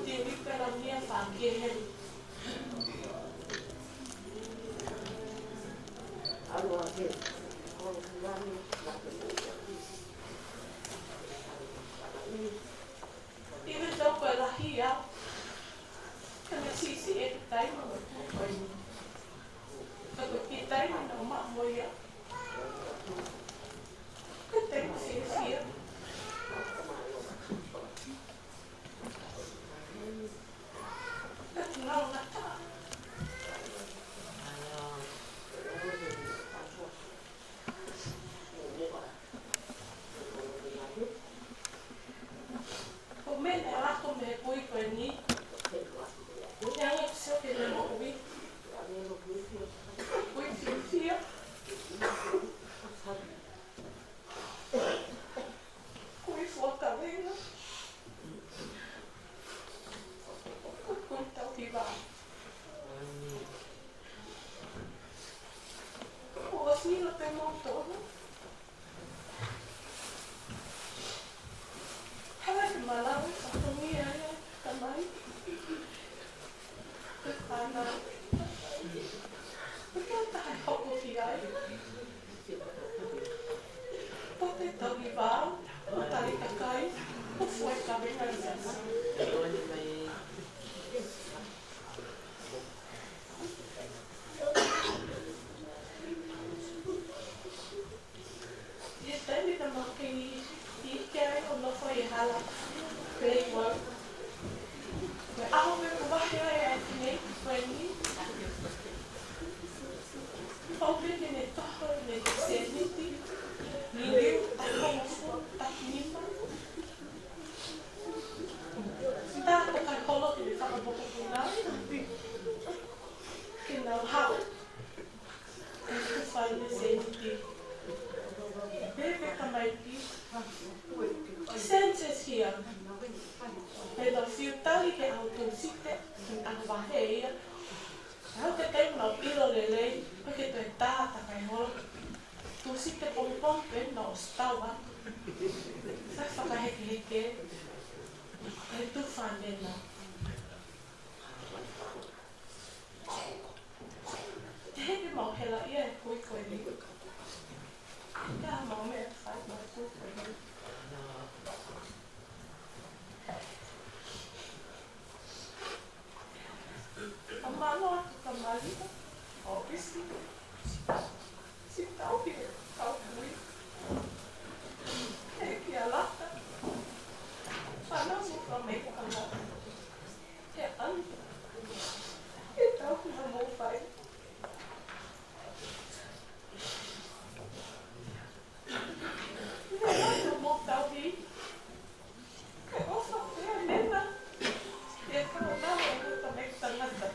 Speaker 4: Tiulipe la mia Helu. tai mo ko ni. Ko kita ni no ma mo ya. Ko te fia. Não, não tá. O me ela come pui pani. Já não sei o que ele não ouvi. Pui fia. Pui fortaleza. Pui talviva. O assim não tem motor. Ela de Malangai, Fakafamili, também. Ana, por que está aí pouco fiai? Pode estar vival, está ali cacai, o foi cabelo na licença. E até me dá uma que eu não foi errada, playboy. Ako may kumahiya ni Fanny. Open nito ako ni Sanity. Hindi ako mo taknima. Sita ako kay holo ni Fakabuko na. Kinauhaw. Ito Fanny Sanity. Bebe kamay pi. Senses here. Pero fiutali ke autosite ang bahaya. Ako te kayo na pilo lele, porque tu tata kayo. Tu site pom pe no stawa. Sa fakaheke. Ay tu fanena. Te mo hela ia koi ni. Ya mo me fai mo tu ni. Amalo ako kamali, obviously. Si tao here, tao kami. Kaya lata. Paano mo kami ko ang lata? Kaya ano? Ito ako mamufay. Kaya ano mo tao here? Kaya osa ko yan, nena. Kaya ka na ako kami tanggata.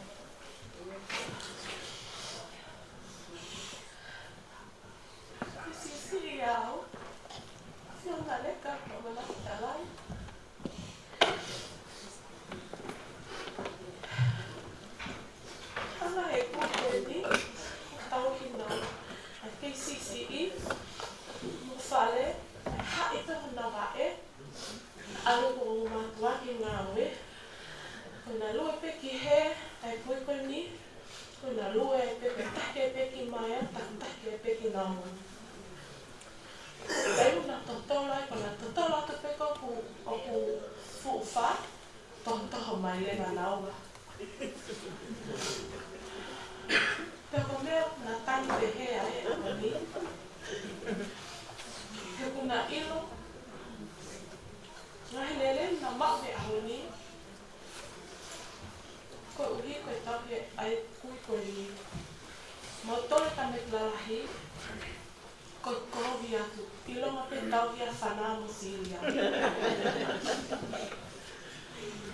Speaker 4: Siciliano, se non è capo della Italia. Alla è quindi, stavo chiedendo, che CCI, non fare, ito na vae, ano kung matuwagi ngawe, kung naluwe pe kihe, ay puy ko ni, kung naluwe pe petake pe kimaya, takake pe kinamun. Kaya na totola, kung natotola to pe ko ku fufa, tonto mai le manawa. Pero kung na tanto behe ay ani, kung na ilo, ngahilele na makbe ahoni, ko uhi ko tabi ay kuy ni, motor kami lalahi. Kokovia tu, ilo mapetavia fana musilia.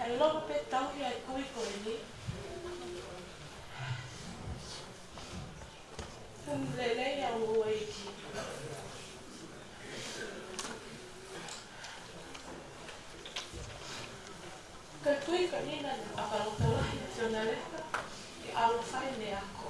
Speaker 4: Ilo mapetavia kui ni. Lele ya uweiki. Katui kanina akalotola nacionalista ki alofai ne ako.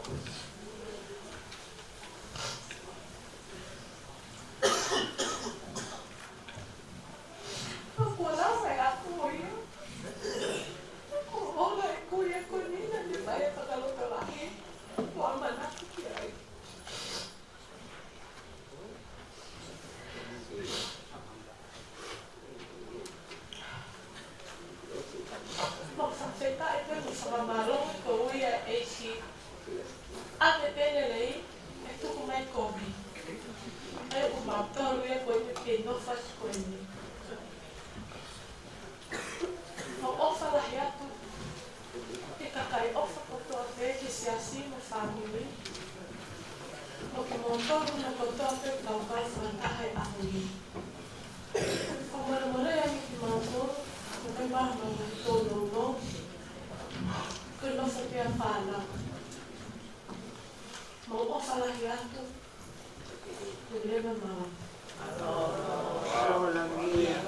Speaker 4: Sampai tak itu sama malu kau ya ki. Ake pele lei, e tuku mai kopi. Ai o mātaru e koe te nofas koe ni. O ofa lahi atu, te kakai ofa kotoa pe ke se asino Famili. O ke montoru na kotoa pe kau kau whantahe ahuri. O maramorea ni ki mātoru, o kai maha mai tōno no. Koe nofa pia whāna. Mo ofa lahi atu, koe lewa maa.
Speaker 5: Aloha mia.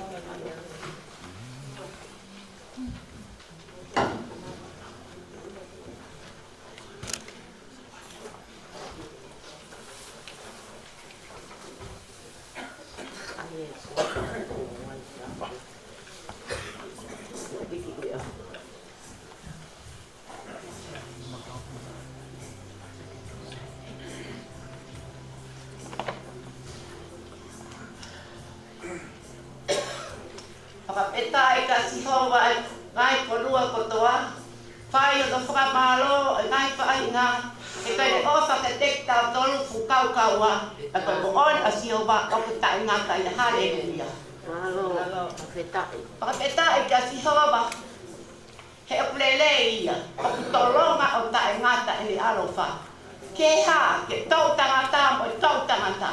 Speaker 5: Whakapetai ka si hoa ngai korua kotoa. Whai o no whakamalo, ngai whai ngā. E kai ne ofa ka tekta tolu fukau kaua. E kai mo on a si hoa o kutai ngā kai na haleluia. Whakapetai ka si hoa he o plele ia. O kutolonga o tae ngata e ni alofa. Ke ha, ke tau tangata mo tau tangata.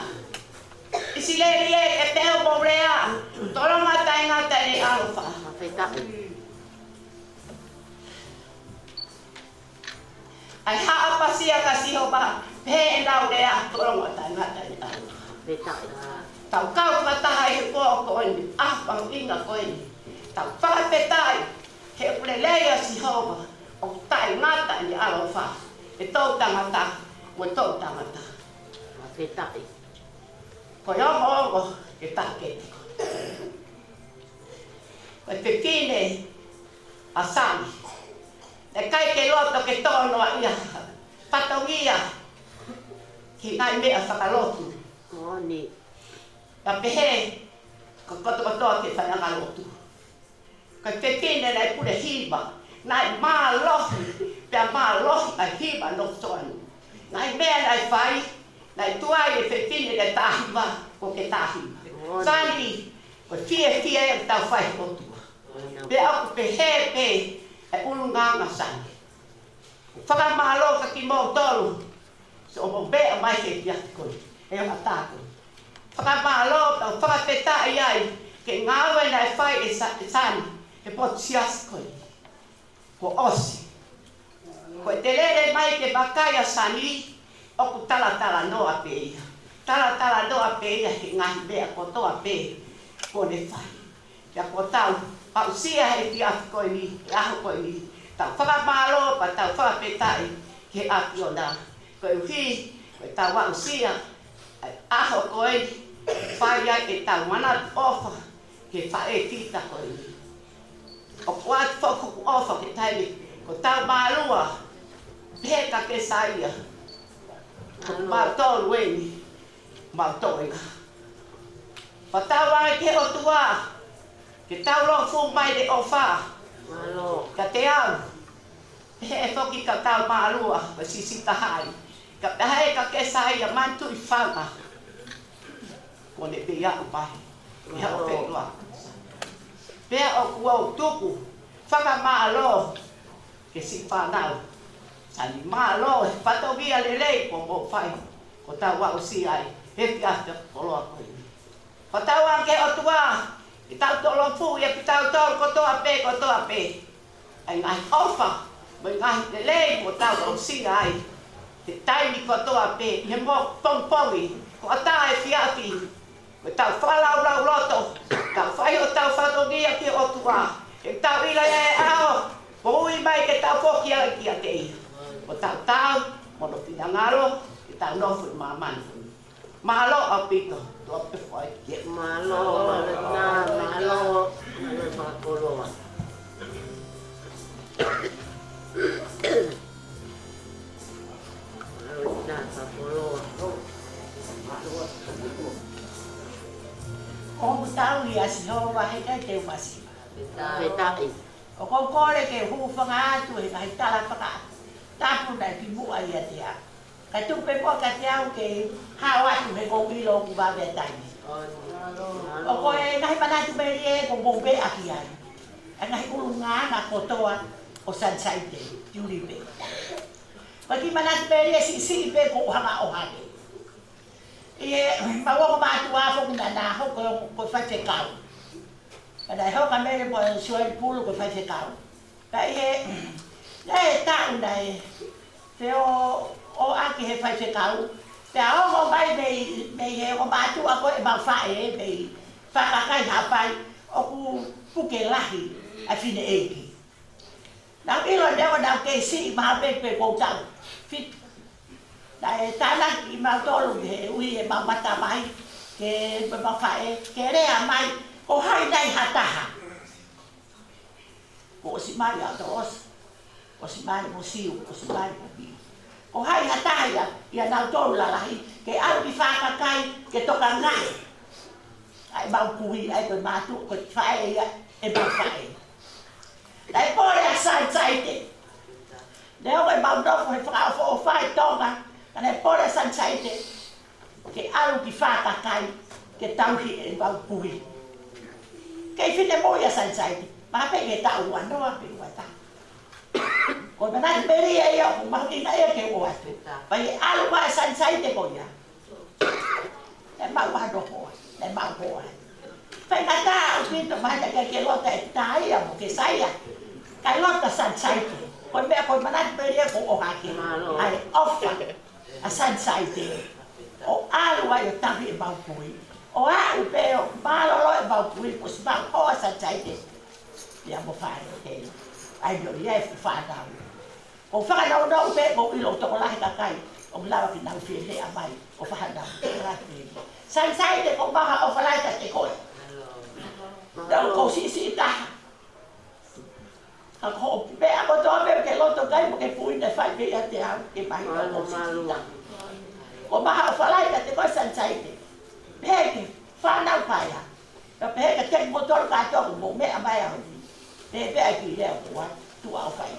Speaker 5: Isi leli e peho mo rea. Tolonga tae ngata e ni alofa. Ai haa pasia ka si hoa he e lau rea. Tolonga tae ngata e ni alofa. Tau kau kataha e koa koe ni. Pang inga koe ni. Tau whakapetai. He ulelea si hoa. O tae ngata e ni alofa. E tau tangata. Mo tau tangata. Koe ongo e taketi ko. Koe pekine a sani. E kai ke loto ke tono a ia. Patongia. Ki ngai mea whakalotu. Ka pehe. Ka kotoa ke whananga lotu. Koe pekine nai pure hiba. Nai maa lohi. Pea maa lohi a hiba no soanu. Nai mea nai whai. Nai tuai e whepine le tahiwa ko ke tahiwa. Sani, ko fie e tau whai kotua. Pe aku pe he pe e ulunganga sani. Whakamalo ka ki mō tolu. So mo bea mai ke piati koi. E o atako. Whakamalo tau whakapetai ai. Ke ngawe nai whai e sani. E potsiasi koi. Ko osi. Ko te lere mai ke bakaya sani. Oku tala noa pe ia. Tala noa pe ia he ngahi mea kotoa pe. Kone whai. Ia ko tau. Pau sia he ti ati koe ni. Aho koe ni. Tau whakamalo pa tau whakapetai. Ke ati o nā. Koe uhi. Koe tau wau sia. Aho koe ni. Whai ai e tau mana ofa. Ke whae tita koe ni. O kuati whakuku ofa ke taimi. Ko tau maalua. Peka ke saia. Mātou weni, mātou inga. Patau ai ke o tua, ke tau long fu mai de o wha. Ka te au, he e whoki ka tau maalua, ka sisita hai. Ka pehae ka kesai a mantu I whanga. Kone pe iau mai, ia o whenua. Pea o kua o tuku, whanga maalo, ke si whanau. Sani malo, patovia lelei po mo fai. Ko tau wau si ai, he piasta koloa koe. Ko tau anke o tua, I tau tolo fu, ia pitau tol kotoa pe. Ai ngai ofa, mo ngai lelei po tau wau si ai. Te taimi kotoa pe, he mo pongpongi, ko ata e fiati. Ko tau whalau loto, tau whai o tau whatongia ki o tua. E tau ila e ao, po ui mai ke tau poki ai ki a tei. O tau, mono pinangalo, I tau nofu I mamani. Malo a pito, tua pe whai ke. Malo whakoroa. O mutau I asi hoa hei te umasi. O kore ke hufanga atu he kai tala paka. tapu dai ki mua ia te a. Ka tupe po ka te au ke hawa tu me ko ilo ku ba ve tai. O ko e ngai pana tu me e ko bo be aki ai. E ngai ku nga na ko toa o Sanisaite, Tiulipe. Pa ki mana tu me si pe ko hanga o hake. E mawa ma tu a fo na ho ko fa te kau. Kada ho ka mere po suai pulu ko fa te kau. Ka e ta undai. Te o aki he fa te kau. Te a o mai me he o ma tu a ko e ma fa e me fa ka kai ha pai o ku ke lahi a fine eki. Na ilo de na ke si ma pe ko tau. Fit dai tana ki ma tolu he ui e ma mata mai ke ma fa e ke rea mai o hai dai hataha o si mai a dos o si mai mo siu o si mai mo bi o hai hataha ia na tolu la lahi ke al ki fa ka kai ke toka ngai ai ba kui ai ko ma tu ko fa e ba fa e dai po le Sanisaite leo e ba do ko fa o fa tonga kana po le Sanisaite ke alu ki fa ka kai ke tau hi e ba kui ke fine mo ia Sanisaite ma pe ke tau ando a pe wa ta ko na beri e yo ma ki na e ke o atu pa e alu ba Sanisaite ko ia e ma wa do ho e ma ho fa ka ta o ki to ma ke lo ta ta ia mo ke sai ia kai lo ta Sanisaite ko me ko mana beri e ko o ha ki ai ofa a Sanisaite o alu ai o tahi e ba kui o a u pe o malo lo e ba kui ko sba o a Sanisaite ia mo fa e ai yo ia e fa da o fa da o pe ko ilo to la ka kai o la ki na fi le a mai o fa da la ki Sanisaite ko ba o fa la ta te ko da ko si ta ko pe a ko to pe ke lo to kai mo ke pui na fa pe a te a ke ba ko si ta ko ba o fa la ta te ko Sanisaite pe ke fa na pa ya pe ke te motor ka to mo me a mai a pe pe a ki le ko tu a fa ya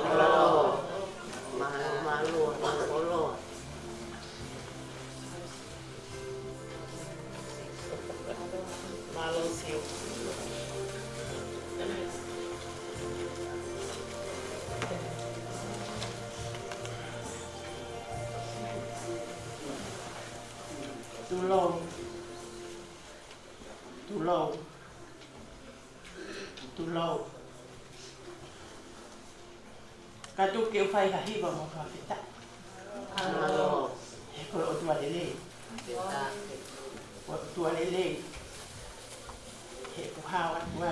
Speaker 5: malo malo siu Tulou. Katu ke fai ha hiba mo ka fita. Alo. Ko o tua lele. Fita. O tua lele. He ko hawa tua.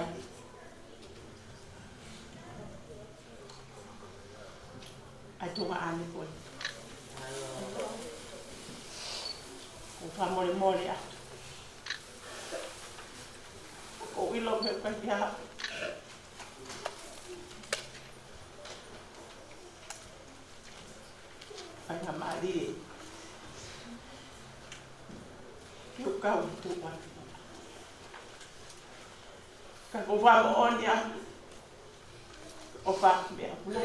Speaker 5: Ai tu ma ani ko. Alo. Ko fa mole a. Ko ilo me pa ya. Fakafamili eu kau tu pa ka ko va mo onia o fa me a pula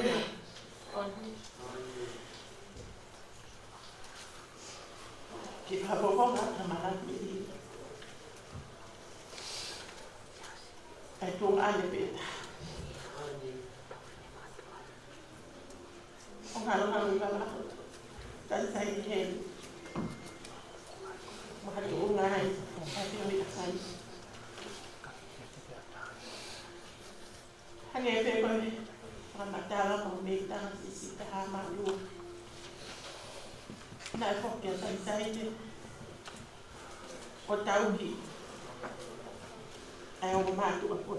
Speaker 5: ki va bo na Malangai ai tu ale pe o ngalo ngalo tan sai Helu mahatu ngai hati mi sai hane pe ko ramatala ko me ta si ta ma lu na ko ke Sanisaite o tauhi ai o ma tu ko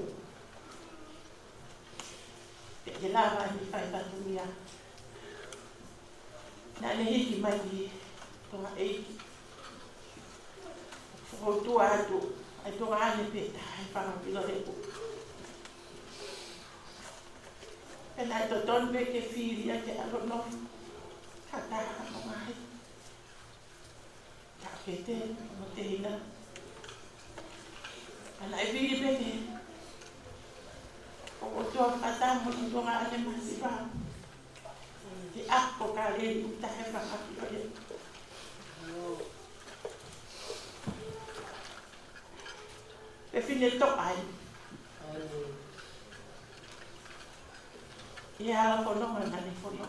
Speaker 5: ke lava ni fai ta mia na le hiki mai ki toa eiki. O tua atu, ai toa ane peta, ai whakapilo reku. Pena e toton pe ke whiria ke alo no, hataha no mai. Ka kete, mo te hina. Ana e whiri pe ke. O tua whakatamu ni toa ane masipa. Ke ako ka rin tayo Fakafamili. E fine to ai. Ia ko no mana ni fo no.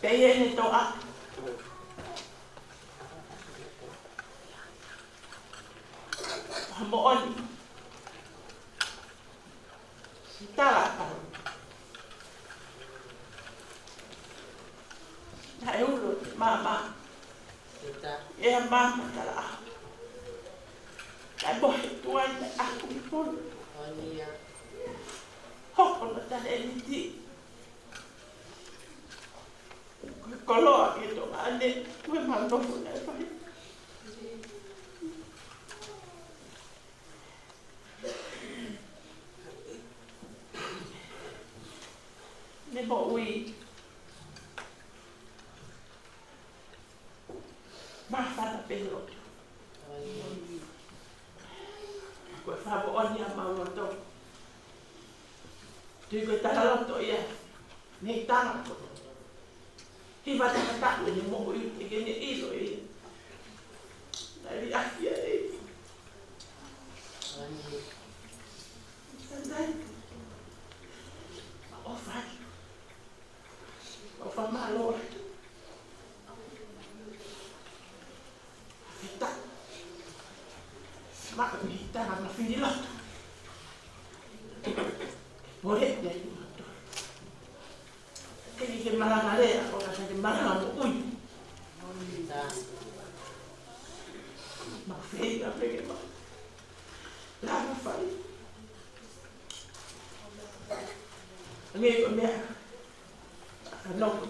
Speaker 5: Kaya ni to a. Hamon. Tara pa. Na euro mama. Ya mama tara. Ai boy tuan aku pun. Hok on ta eliti. Kalau itu ada, memang no pun ada. Ni bawi. Bahasa pelot. Kau faham orang yang mahu tu. Dia kata dalam tu ya, ni tangan tu. Kita tak boleh mau ini itu ini. Dari akhir ini. Sampai. Ofan malu. Kita. Mak kita nak finish lah. Boleh jadi. Kini ke Malangai aku rasa di Malangai ui. Mak fei apa ke mak? Lama fai. Ni ko me. Ano ko.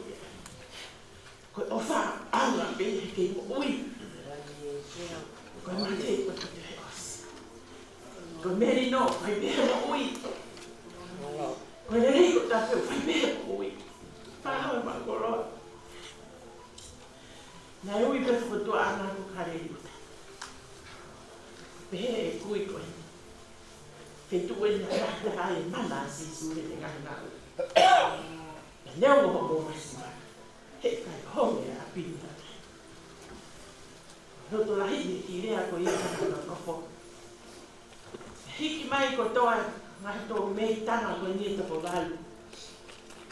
Speaker 5: Ko ofa ang be ke ui. Ko mate ko te os. Ko meri no, ai be ui. Ko nei ko ta fe be ui. Faham mak kolot. Na ui pe foto ana ko kare ni. Be kui ko. Fe tu en la ai mana si su le ngana. Leo mo mo mas. He kai ho ya pinta. No to la hi ni ile ko ia ko fo. Hiki mai ko toa nga to me tana ko ni to ko valu.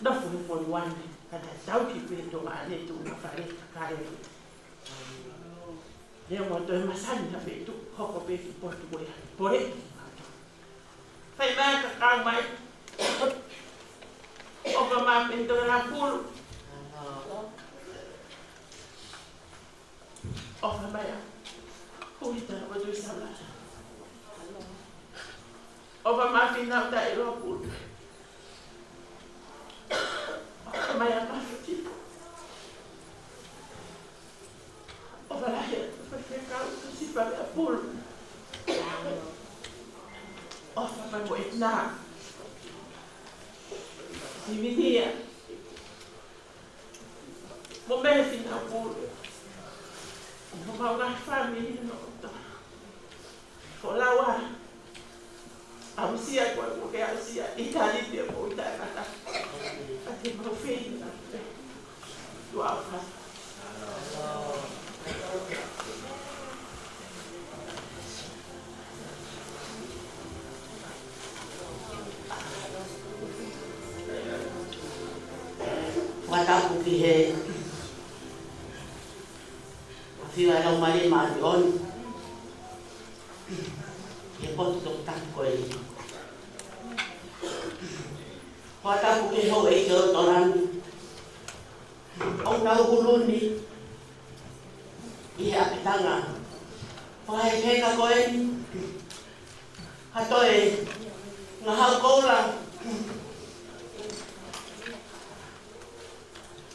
Speaker 5: No fue por one, cada tau que pito ale tu na fare kare. Leo mo to masani na petu, hoko pe ki portu boya. Pore. Fai mai ka kang mai. O ka ma pento na pul. O ka mai. Kuita o tu sala. O ka ma fina ta ilo pul. Mai apa tipo? O para porque kau si para pul. O para buat na. Si vidia. Mo me fina pul. No mau na famili no. Folawa. Ausia kwa porque ausia Tiulipe mo ita kata. Ati mo fein na. Dua apa? Wataku ki he. Afia lo mali marion. Ke pot tok tak ko e. Wataku ki ho e jo toran. Ông đâu luôn đi. Iya pitanga. Phải thế cả coi. Hà tôi ngahal ko lang.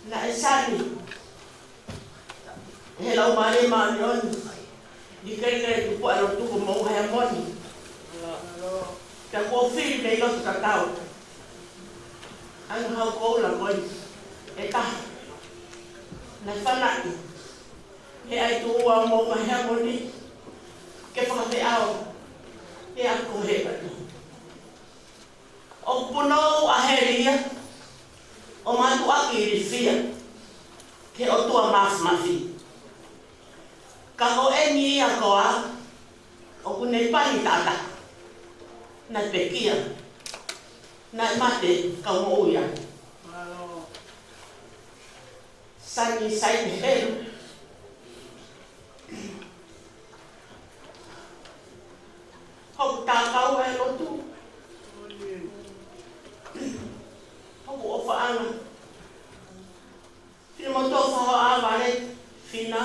Speaker 5: Na sani. Hello mali marion. Di kaya tu alo tu mo hayamon. Ka coffee dei lo kakao. Ang hal ko lang ko. Eta. Na sana. He ai tu wa mo hayamon ni. Ke Fakaosi. He ako he ba tu. O puno a heria. o matu aki i fia, ke o tua mafi. Ka o engi ia koa, o kune pani tata, na Pekia, na mate ka mo uia. Sanisaite Helu. Hau tākau e lotu. Hau o whaanga. Whina mo tō whaha āware, whina.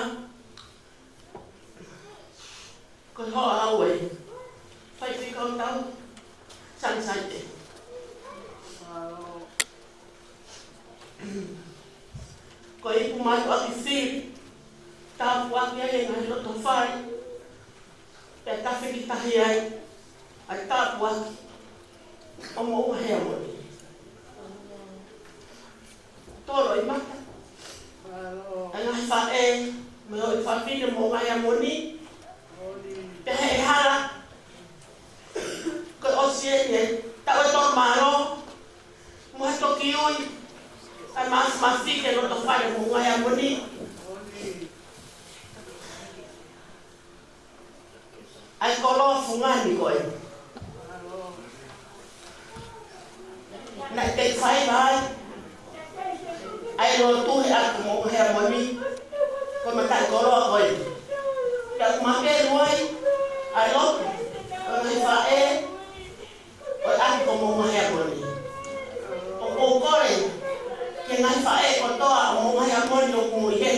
Speaker 5: Ko hoa au e. Whai whikau tau. Sanisaite. Ko e kumatu aki whiri. Tāpu aki ai e ngai loto whare. Pea tawhi ki tahi ai. Ai tāpu aki. O mo ua hea moni. Toro i mata. Ai ngai wha e. Me o i whawhine mo ngai a moni. Pea he e hala. Ko o si e tau e toro maro. Mo he toki ui. Ai maas mawhike no to whare mo ngai a moni. Ai koloa fungani koe. Na te whai vai. Ai lo tuhi aku mo hea moni. Ko matai koloa koe. Pea kumake ruai. Ai lotu. O ngai whae. O aku ko mo hea moni. O kore. Ke ngai whae ko toa o mo hea moni o kumuihe.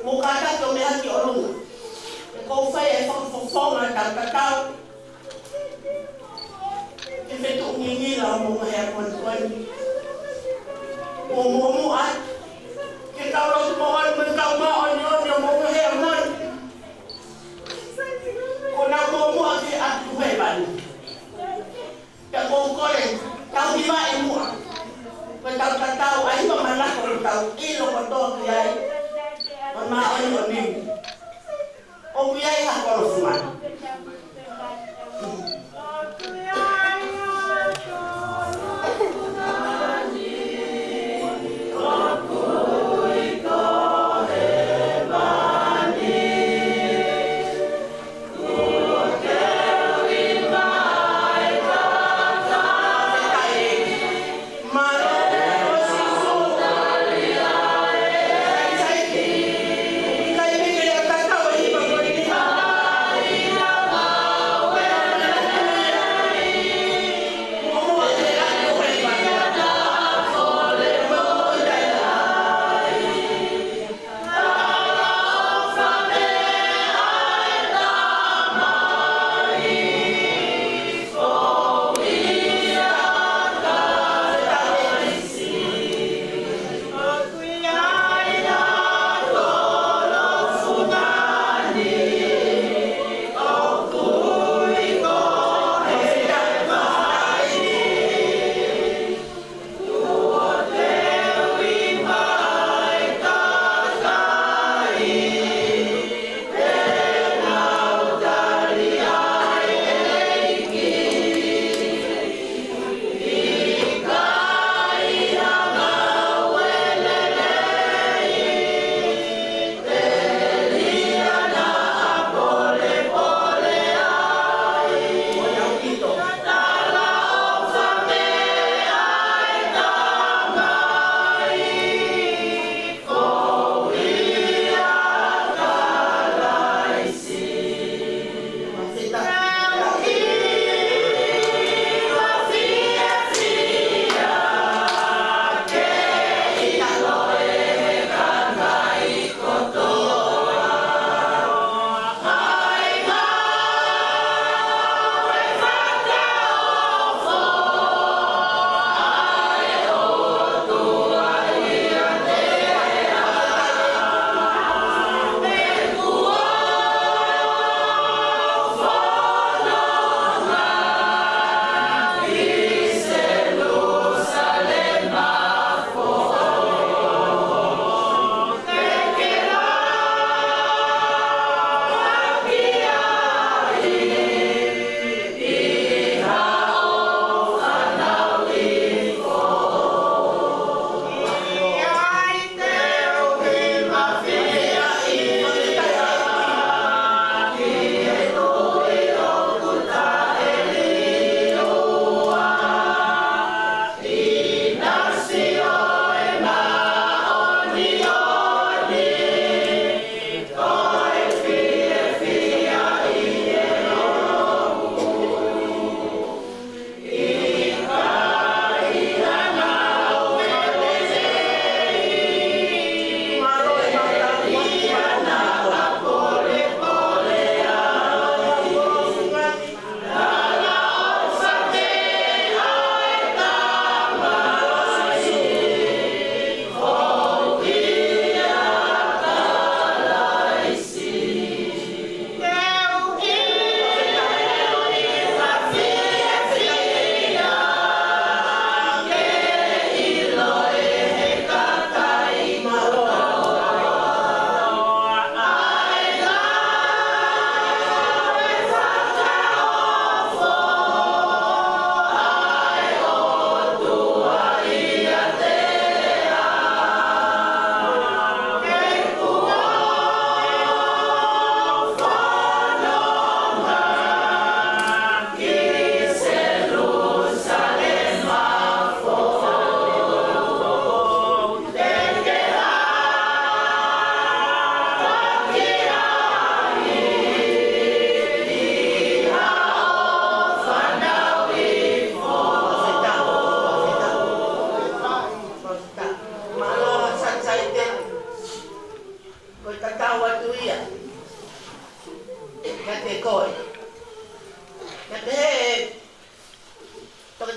Speaker 5: Mo kata to me haki o runga. Ko whai e whakafonga tau tatau. Ke whetu ngingila o mo hea moni koe. O mo ai. Ke tau rosu mo ai me tau ma o ni o mo hea moni. Ko na mo aki atu hei bani. Te ko kore, tau hiwa e mua. Ko tau tatau, a hiwa malako o tau ilo ko toki ai. O ma o ni o nimi. O biai ha koro fumani.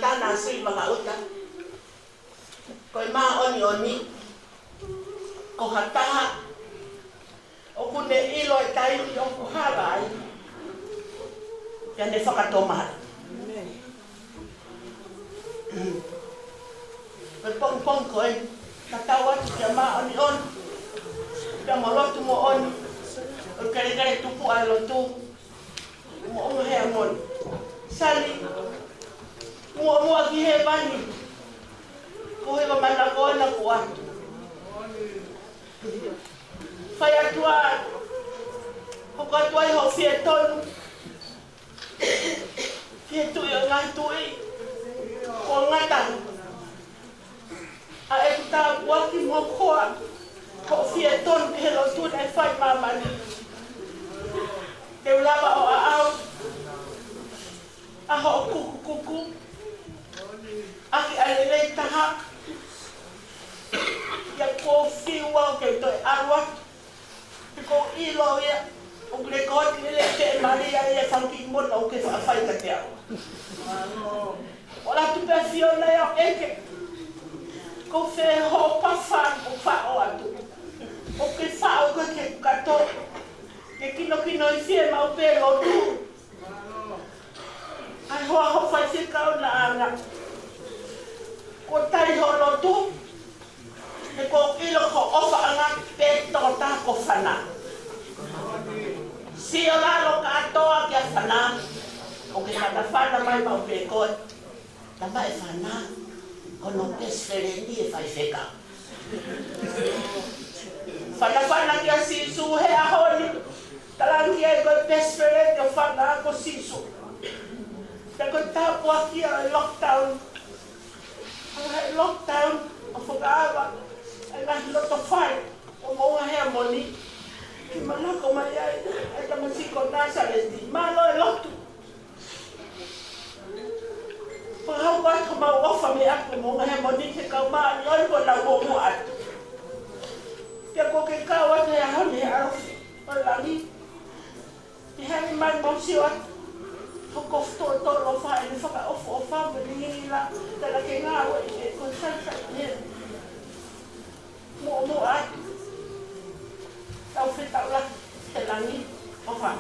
Speaker 5: tana sui makauta. Koe maa oni. Ko hataha. O kune ilo e tai i oku hala ai. Ia ne whakatomahara. Koe pong koe. Tatau atu kia maa oni on. Kia molotu mo oni. O kare tupu ai lotu. Mo onga hea moni. Sali. Mua ki he bani. Ko hewa mana koena ko atu. Whai atua. Hoko atua i ho fie tonu. Fie tui o ngai tui. Ko ngata. A e kuta waki mo koa. Ko fie tonu ki he lo tu nei whai mamani. Te ulawa o a au. A ho kuku. Aki alelei taha. Ia ko fiwa o kei toi arwa. Ko ilo ia. O kule koti ele te maria ia whanki mona o ke whawhai ka te au. O la tupe fiona ia o eke. Ko whe ho pawha o whao atu. O ke whao ka ke kato. Ke kino i fie mau pe lo tu. Ai hoa ho whai se kau na anga. Ko tai ho lo tu. E ko ilo ko ofa anga pe tota ko whana. Si o lalo ka atoa kia whana. O ke hana whana mai mau pe koe. Ta mai whana. O no pesferendi e whai wheka. Whana kia sisu he ahoni. Talangi e koe pesferendi o whana ko sisu. Te koe tāpua kia e lockdown. Lockdown o whakaawa. E ngahi loto whai. O maunga hea moni. Ki manako mai ai. E tamasiko Nazareti. Malo e lotu. Pahau kwa ka mau ofa me aku maunga hea moni. Ke kau maa ni oi ko na momu atu. Te ko ke kau atu hea honi hea arofi. O langi. Te hea ni mai mausi o atu. Hoko to lo fa e fa o fa ni la te la ke nga o e ko sa ni mo a tau fe tau la te la ni o fa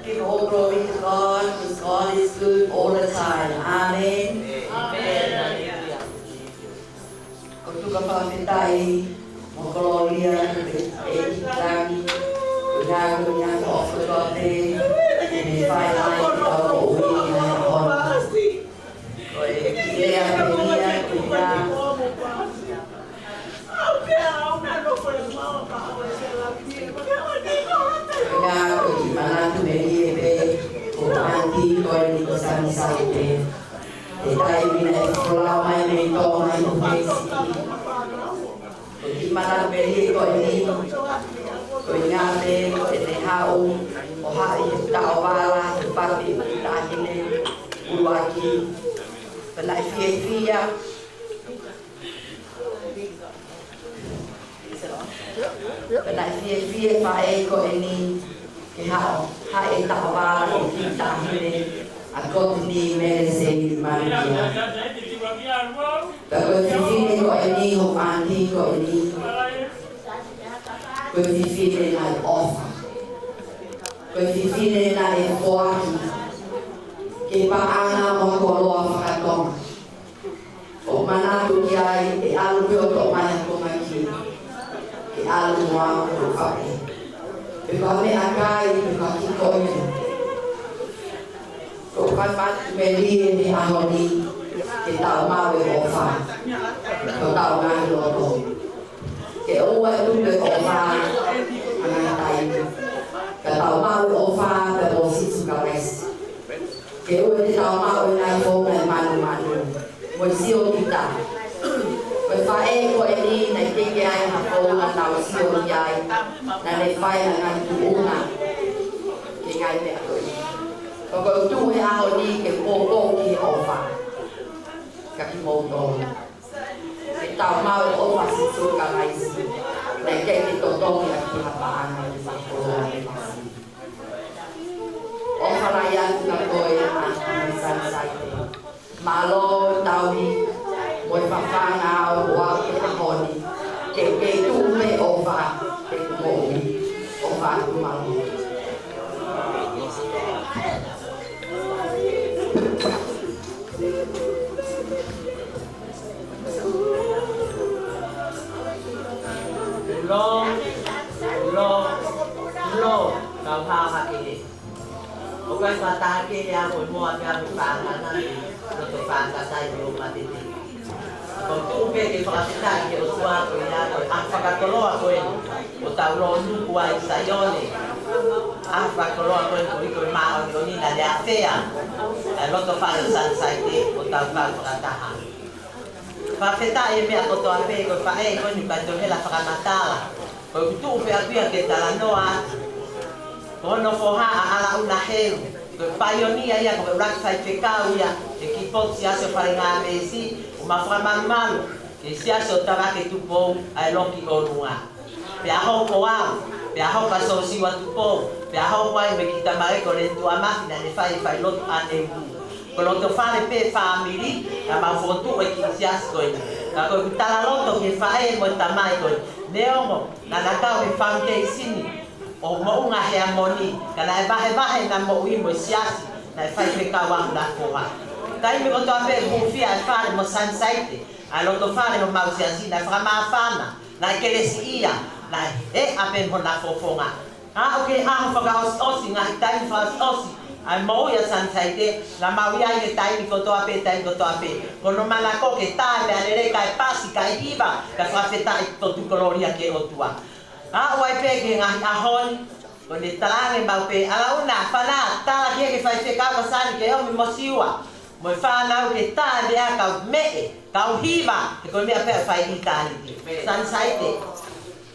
Speaker 6: Give all glory to God, because God is good all the time. Amen.
Speaker 5: Amen.
Speaker 6: Tuka whawhetai, mo koloria, e tangi, unago nianga o whakate, me whainai ki tau o ui nai hona. Ko e kilea penia, ko ia. Nga ko i manatu me rie pe, ko anti ko e ni ko Sanisaite. E tai mina e whakolau mai me tonga i upesi. Ki mana peli ko ni ko ngate ko te hau o hai ta o wala te papi ta kine uaki pela fia pela fia fa e ko ni ke hau hai ta o wala ki ta kine a ko ni me se ni mania Pero fifine ko ni ho anti ko ni ko fifine na ofa ko fifine na e foaki ke pa ana mo ko lo whakatoma o mana tu ai e alu pe o to mai ko mai ki e alu mo o papi e ko me akai e ko ki ko ni ko pa pa me li ni ahoni ke tau mau e ofa ko tau ngai loto ke oa e lupe ofa angai tai ke tau mau e ofa pe o situ ka rest ke oa e tau mau e nai fonga e manu mo si o kita ko fa e ko e ni na ke ai ha ko na tau si o ai na le fai na ngai tu una ke ngai pe ko ko tu e ahoni ke ko ki ofa Kaki moto. E tau mau o wasi su ka mai si. Nei ke ki totongi a ki hapaana i whakoloa e masi. O whalai atu na koe a Sanisaite. Malo tauni, moi whawhanga o au te ahoni. Ke tume o wha te kumohi, o wha kumahu.
Speaker 7: Lo, kau haha ini. Bukan kata ini yang semua yang berpangan nanti, untuk pangan saya belum mati. Kau tu pergi fakta ke usua tu ya, apa kata lo aku ini, utau lo nu kuai saya ni, apa kalau aku ini kau mau ni nanti apa ya, lo tu fakta Sanisaite, utau kau kata ha. Fakta ini aku tu apa, kau fakta kau ni kau tu hela fakta mata. Kau tu pergi ke talanoa. Ono foha ala una Helu. Ko paionia ia ko rak sai Pekia ia. E ki pot sia so faringa mesi, uma frama malu. Ke sia so tara ke tupo ai loki onua. Pe aho ko a, pe aho ka so si wa tupo. Pe aho wai me kita mare ko le tua máquina ne fai lot ane bu. Ko lo to fare pe Famili, la ma fotu e ki sia so ina. Ka ko tala loto ke fae mo tamai ko. Neomo na nakau e famke sini. O mo nga he amoni kana vahe na mo wi mo siasi na fai Pekia wa na koha kai me ko to ape mo fia fare mo Sanisaite alo to fare mo mau siasi na frama fana na kelesia na ape mo na fofonga okay Fakaosi nga tai Fakaosi ai mo ya Sanisaite na mau ya ile tai ko to ape ko no mala ko ke ta le ale kai pasi kai iba ka fa feta to tu gloria ke o tua wai peke nga ahon ko ni talange mau pe ala una fana ta ke fai Pekia ko sani ke o mi mosiwa mo fana ke ta de ka me ka hiva ko mi ape fai itali Sanisaite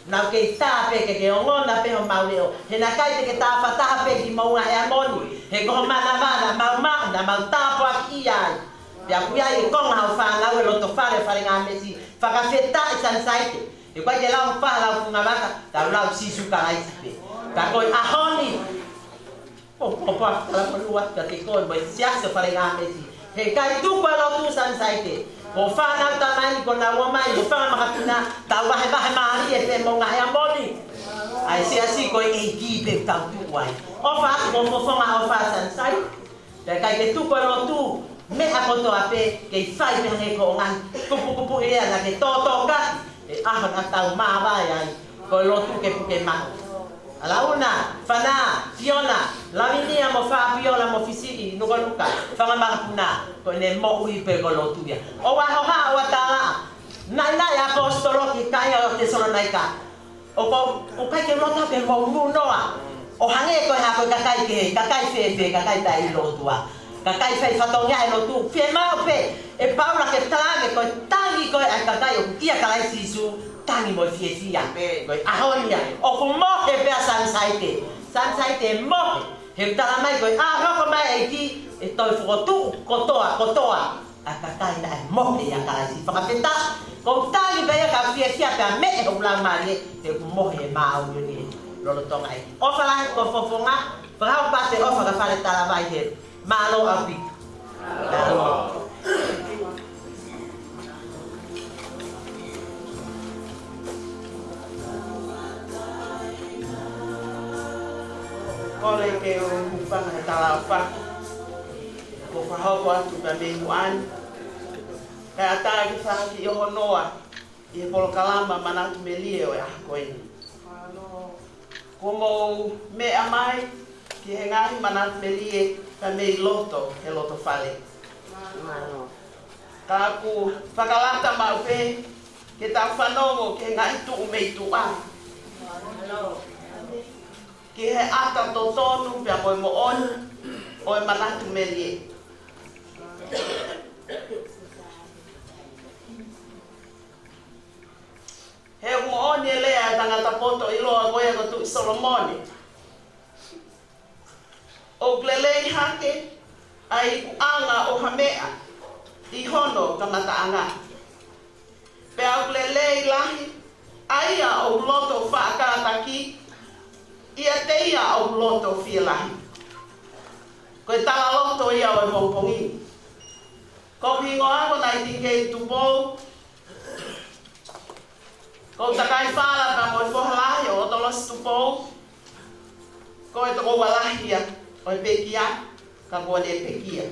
Speaker 7: na ke ta pe ke ngona pe o mau leo he na kai ke ta fata pe ki mo nga ya moni he ko mana mau na mau ta po ia ya kuya e ko nga fana we lo to fare nga mesi fakafeta Sanisaite. E kwa ke lau pa lau funga baka, tau lau sisu ka ngai tipe. Ka koi ahoni. Pa, la polua, ka ke koi, moi siasa faringa mesi. He kai tu kwa lau tu Sanisaite. Ko whanau tamai, ko na wamai, ko whanga makatuna, tau wahe maari e pe mo ngai amoni. Ai siasi koi e kipe tau tu wai. Ofa, ko mo whanga ofa Sanisaite. Te kai ke tu kwa lau tu, me akoto ape, ke whai me hange ko ngai, kupu irea na ke toto ka. Ahon atau mawai ai ko lotu ke puke ma alauna fana fiona lavinia mo fa piola mo fisiki no luka fanga mapuna ko ne mo ui pe ko lotu ya o wa ha wa tala na ya apostolo ki kaya o tesoro naika o kai ke lota pe mo noa o hange ko ha ko kakai fe kakai tai lotua kakai fe fatonga lotu fe ma pe e paula ke tala ko tangi ko ai kakai o ia kalai sisu tangi mo fia ko ahonia o ko mo ke pe Sanisaite mo he tala mai ko ko mai ki e to foto kotoa a kakai na mo e ya kalai si fakafeta ko tangi be ka fia pe me o la mari e ko mo he ma o ni lo tonga ai o fala ko fofonga para o pase o fa fa tala vai he malo api Oleh ke upang talafa ko fa ho tu ka me wan ka ta ki fa ki yo noa e pol kalama mana melie o ya ko ini como me amai ki hengai mana melie ka me loto ke loto fale ka ku fakalata ma pe ke ta fanongo ke ngai tu me tu a ki he ata to tonu pia mo on o mana tu melie he mo on ele a tangata poto ilo a goia ko tu Solomoni o glele hake ai anga o hamea i hono kamata anga pe au glele lahi
Speaker 5: Aia o loto whaakataki, ia teia o loto whialahi. Koe tala loto ia o mongpongi. Ko pingo ako na itingke tupou. Ko takai whala pa mo whalahi o tolos tupou. Ko e toko walahi ia o Pekia, ka kone Pekia.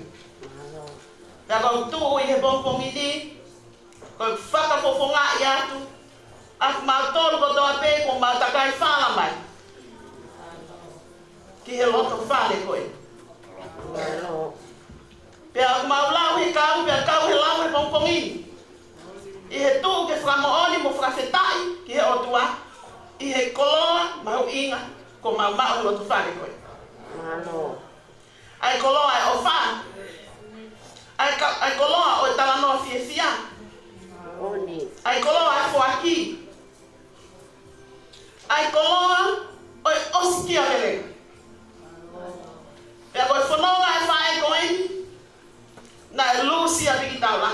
Speaker 5: Ka kau tuu i he mongpongi ni, ko whakafofonga i atu. Aku mau tolu ko toa pe ko mau takai whala mai. Ki he loto whale koe. Pea aku mau lau he kau, pea kau he lau he pongpongi. I he tuu ke whakamooni mo whakawhetai ki he otua. I he koloa mau inga ko mau mau loto whale koe. Ai koloa e o wha. Ai koloa o e talanoa fie fia. Ai koloa e whoaki. Ai koloa o e osikia hele. Pea koe whanonga e whae koe na e lusia piki taula.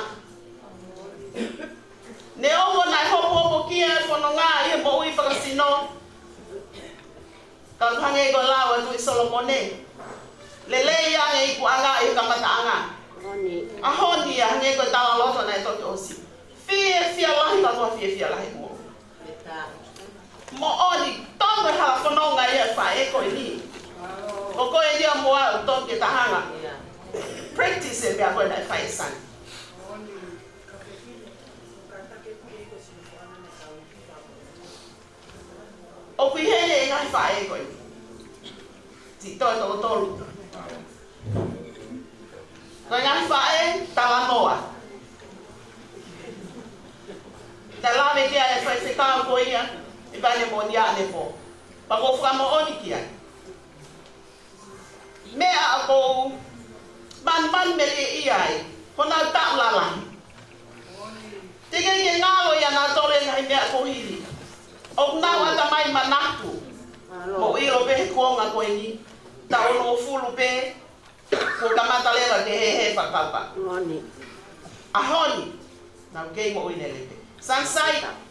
Speaker 5: Ne ongo na e hopo kia e whanonga i he mo ui whakasino. Ka hange koe lau e tui Solomone. Lele ia nge iku anga i kamata anga. A honi ia hange koe tala loto na e toki osi. Fia lahi ka toa fia lahi mo. Mo oni, tonga hala whanonga i e whae koe ni. O koe ia moa o toki tahanga. Practice e mea koe na e whae sani. O kui hele e ngai whae koe. Ti toi tolo tolu. Koe ngai whae tala noa. Ta lame kia e whae whekao koe ia. I bane mo ni ane po. Pa ko whamo oni kia. Mea ako man me ke iai. Hona tau lalahi. Tige ke ngalo ia na tole ngai mea ko hiri. O nau ata mai manatu. Mo iro pe konga koe ni. Ta ono fulu pe. Ko kamata lera ke he whakapa. Ahoni. Nau kei mo uinele pe. Sanisaite.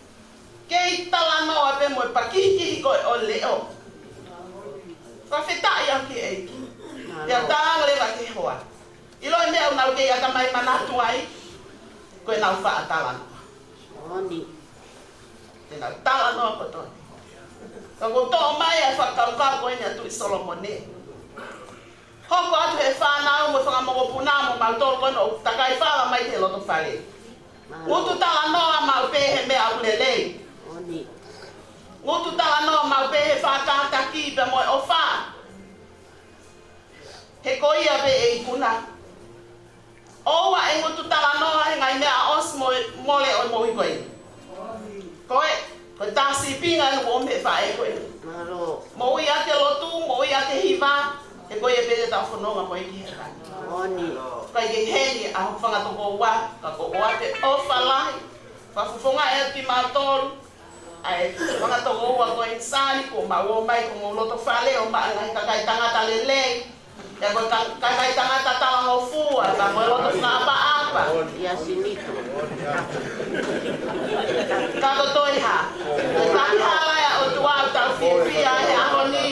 Speaker 5: Kei tala noa pe mo e pakihi koe o leo. Whawhetai au ki eiki. Ia tāanga lewa ke hoa. Ilo e mea unau kei ata mai manatu ai. Koe nau wha tala noa. Te nau tala noa koto. Ka ko toa mai e whakaukau koe ni atu i Solomone. Hoko atu he whanau mo whangamogo punamo mau tolu koe no takai whala mai te loto whale. Ngutu tala noa mau pehe mea ulelei. Ngutu tala noa mau pehe whakataki pe moe o wha. He koia pe e ikuna. Oua e ngutu tala noa he ngai mea os mole o mohi koe. Koe tasi pinga e nuo me whae koe. Mo i ate lotu, mo i ate hiva. He koia pe te tau whanonga koe ki he kani. Koe ke heni a whangatoko ua. Ka ko oa te o whalahi. Whafufonga e ati mātoru. Ai whangatoko ua koe insani. Ko maua mai ko mo loto whale o maangai kakai tangata lelei. Ya ko kakai tangata tala hofua. Ka mo loto whanga apa.
Speaker 7: Ia sinito.
Speaker 5: Kako toi ha. Taki hala ya o tuau tau whiwhia he ahoni.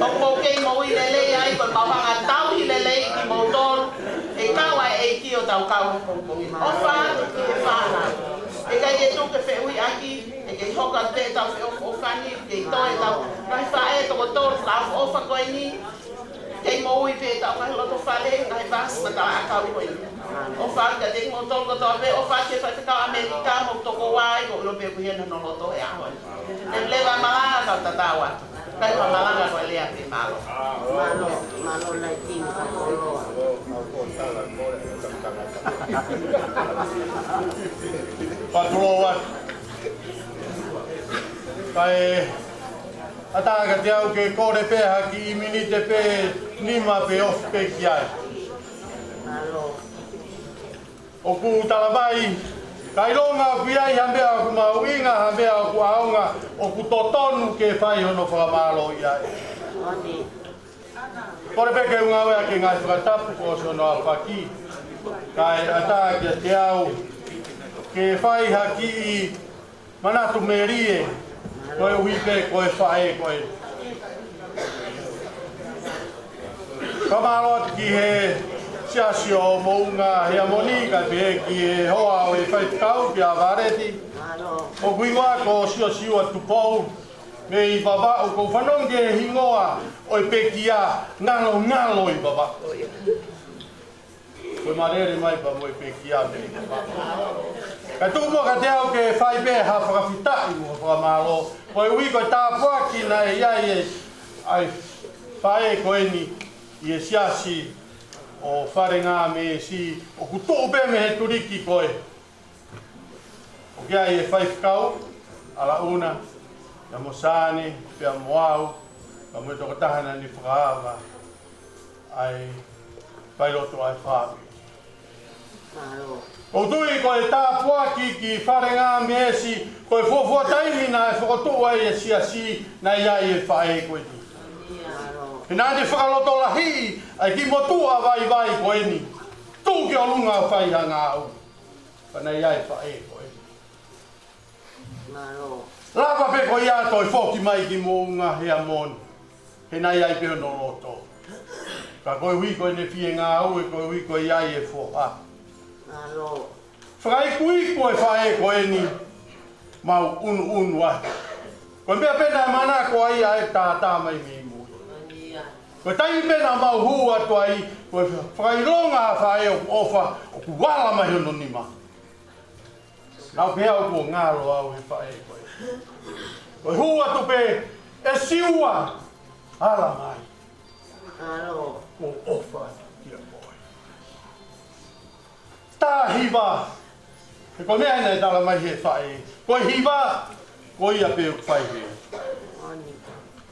Speaker 5: O mo kei mo i lelei ai koe mawhanga tau hi lelei ki mo tolu. E kaua e ki o tau kaua pongpongi. O whātu ki he whāna. E kai e tuke wheui aki. E kei hoka te tau o whani. Kei toi tau. Kai whae toko tolu whaafu ofa koe ni. Kei mo ui pe tau kai loto whale. Kai vasi matala akau koe ni. O whātu ka te mo tolu ko toa pe. O whātu ke whakau Amerika mo toko wai. Ko ulo pe kuhena no loto e ahoni. E lewa malanga kau tatawa. Kai pa malanga koe lea pe malo.
Speaker 7: Malo lai tino ka koloa.
Speaker 8: Patuloa. Kai ataka te au ke kore peha ki imini te pe nima pe of Pekia. O ku talamai. Kai longa ku iai hambea ku mauinga hambea ku aonga o ku totonu ke whai hono whakamalo iai. Kore peke unga wea ke ngai whakatapu ko sono alwhaki. Kai ataka te au ke whai haki i Manatu merie. Koe uipe, koe whae, koe. Kamarot ki he siasio mounga hea monika pe ki he hoa o e whaikau ki a vareti. O kuingoa ko sio tupou. Me I baba o ko whanonge hingoa o e Pekia ngalo I baba. Koe marere mai pa mo e Pekia me I baba. Ka tumo ka te au ke whai be ha whakawhitai mo whakamalo. Koe ui koe tāpua ki na e iai e ai whae koe ni I e siasi o wharenga me si o kuto be me he turiki koe. O kia I e whaifkau ala una. Ka mosane, pia moau, ka mo toko tahana ni whakaava ai whairoto ai whaawi. O tui koe tāpua ki wharenga meesi, koe fuafua taimina e whakotua e siasi na iai e whae koe ni. Hina te whakaloto lahi, ai ki motua vai koe ni. Tūki o lunga whaihanga au. Pana iai whae koe ni. Lava pe ko ia toi foki mai ki mounga hea mon. He nai ai pe no loto. Ka koe hui koe ne fie ngā au e koe hui koe iai e fo ha. Whakai kui koe whae koe ni mau unu wai. Koe mea pena mana ko ai ai tā mai mi mui. Koe tai pena mau hua to ai koe whakai longa whae o ofa o ku wala mai hono nima. Nau pea o ko ngalo au he whae koe. Koe hua tupe e siua ala mai. Ko ofa kia koe. Tā hiva. E koe mea nei tala mai he whae. Koe hiva, koe ia pe whae he.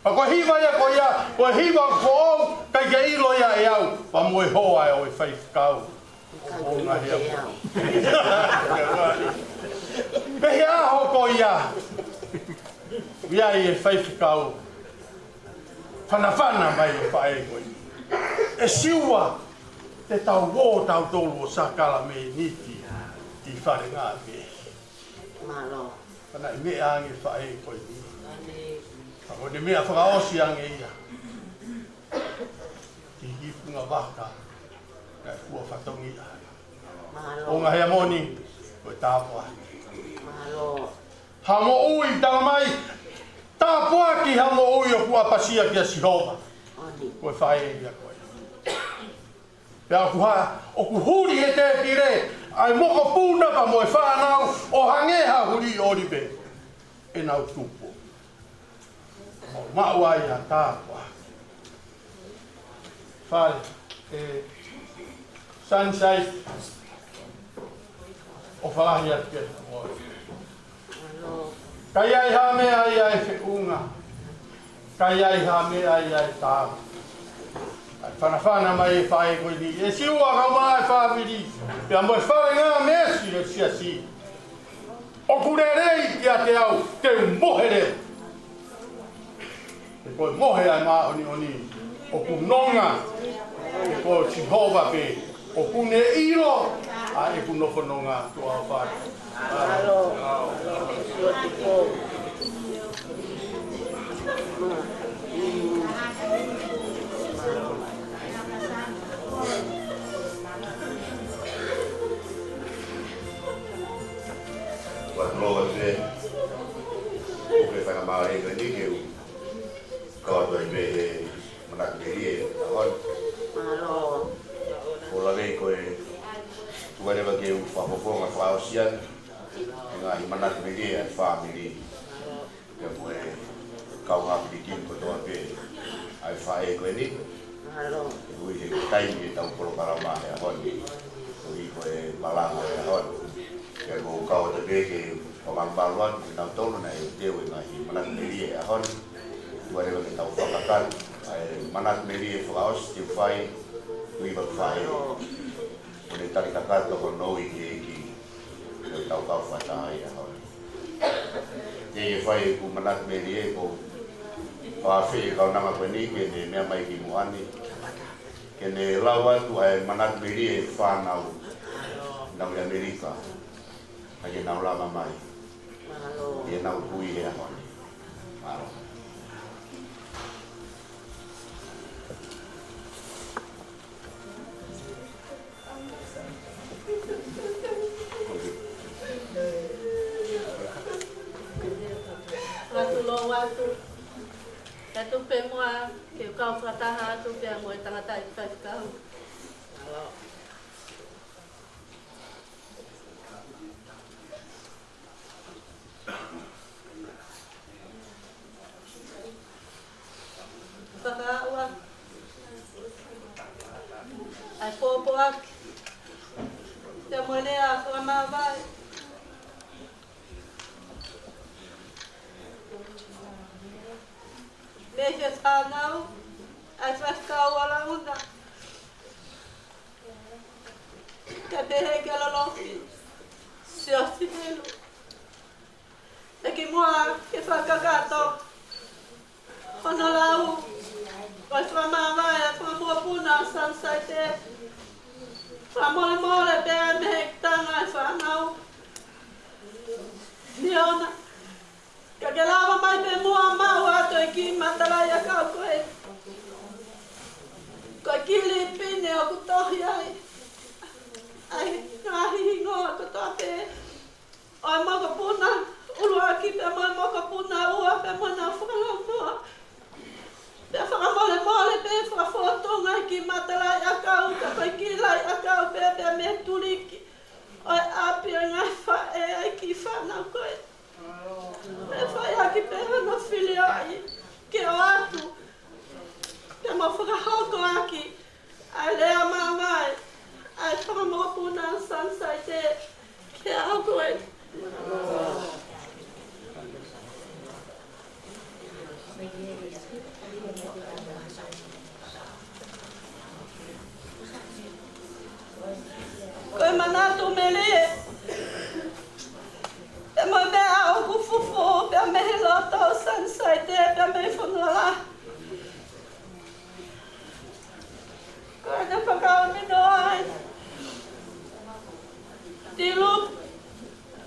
Speaker 8: Pa koe hiva ia koe ia, koe hiva ko au, kai ke ilo ia e au. Pa moe hoa e o e whaifkau. O ngā hea koe. Pehe aho koe ia. Ia e whaifkau. Whanawhana mai o whae koe. E siua te tau wō tau tolu o sakala me niti ti wharenga me. Pana I mea ange whae koe ni. Ako ne mea Fakaosi ange ia. Ti hipunga waka. Kai kua whatongi a. O ngā hea moni, koe tāpua. Ha mo ui tala mai. Tāpua ki ha mo ui o kua pasia ki a Sihova. Koe whae ia koe. Pea o ku huri he te tire. Ai moko pūna pa mo e whanau o hangeha huri o ribe. E nau tupo. O maua ia tāpua. Whare. Sanisaite. O whalahi atu kia moi. Kai ai ha mea ai ai whiunga. Kai ai ha mea ai ai tāpua. Whanawhana mai e whae koe ni. E siua kau mai Famili. Pea mo e wharenga mesi e siasi. O kurerei ki a te au, te mohe reo. E koe mohe ai maa oni. O kunonga. E koe Sihova pe. O kune iro. A e kunofononga tua o whae.
Speaker 1: Loa te o ke whakamare koe ni keu kawa toi me he manakeri e ahon. O lagei koe tuarewa keu whapoponga whaosian ngā hi manakeri e Famili kia moe kau ngā pirikim ko toa pe ai whae koe ni e hui he taimi e tau porokarama e ahon hui koe Malangai e ahon kia mo kau te peke pamangbaluan nau tolu na e teo e ngahi manakeri e ahon tuarewa ke tau whakakan manakeri e Fakaosi te whai hui wak whai o ne tari kakato ko noi ke eki e tau kau whatai e ahon te e whai ku manakeri e ko whawhi e kau nama koe ni ke ne mea mai ki muani ke ne lau atu ai manakeri e whanau nau i Amerika. Ai nau lama mai.
Speaker 9: E nau kui hea honi. Malo.
Speaker 10: Watu lo watu. Katu pe moa ke kau whataha tu pe moe tangata i whaikau. Whakaua. Ai pōpō aki. Te moe lea whamawai. Lehe whanau, ai whaikau ala una. Te pehe ke lolofi, siosi helu. Te ki mua ke whakakato, hono lau, wai whamawai a whamua puna Sanisaite. Whamole mole pēr mehe tanga ai whanau. Niona. Ka ke lawa mai pe mua mau ato e ki matalai a kau koe. Koe kili pine o kutohi ai. Ai ngahi hingoa kutoa pe. Oi moko puna, ulua ki pe moi moko puna ua pe moi na whakalamua. Pe whakamole mole pe whakafotonga ki matalai a kau, ka koe kilai a kau pe me tuliki. Oi api o ngai whae ai ki whanau koe. E whai aki peha no whili ai, ke o atu. Pe mo whakahoko aki, ai lea mamai, ai whakamopuna Sanisaite, ke au koe. Koe manatu me lee. Pe mo mea o kufufu, pe mehe loto o Sanisaite, pe mehe whanala. Koe na whakao mino ai.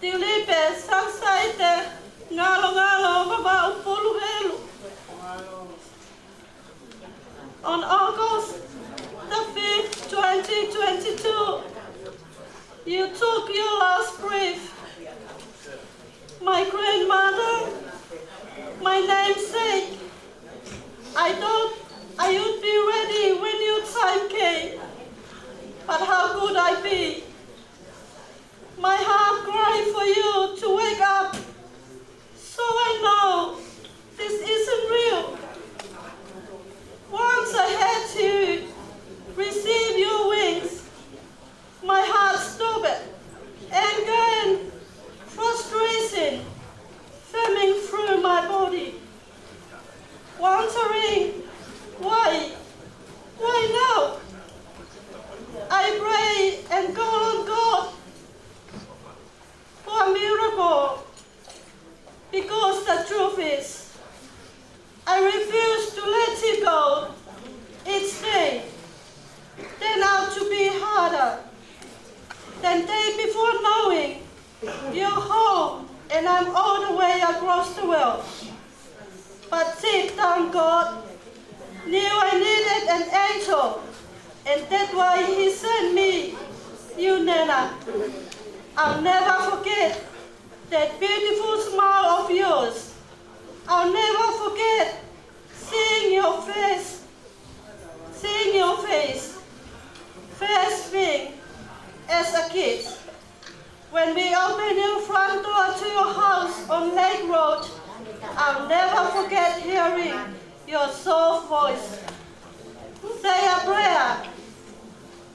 Speaker 10: Tiulipe, Sanisaite, ngalo mama upulu Helu. On August the 5th, 2022, you took your last breath. My grandmother, my namesake, I thought I would be ready when your time came, but how could I be? My heart cried for you to wake up, so I know this isn't real. Once I had to receive your wings, my heart stopped, anger and frustration filming through my body, wondering why now? I pray and call on God for a miracle, because the truth is, I refuse to let it go. Each day turned out to be harder than day before, knowing you're home and I'm all the way across the world. But deep down, God knew I needed an angel, and that's why He sent me, you Nana. I'll never forget that beautiful smile of yours. I'll never forget seeing your face first thing as a kid. When we opened your front door to your house on Lake Road, I'll never forget hearing your soft voice. Say a prayer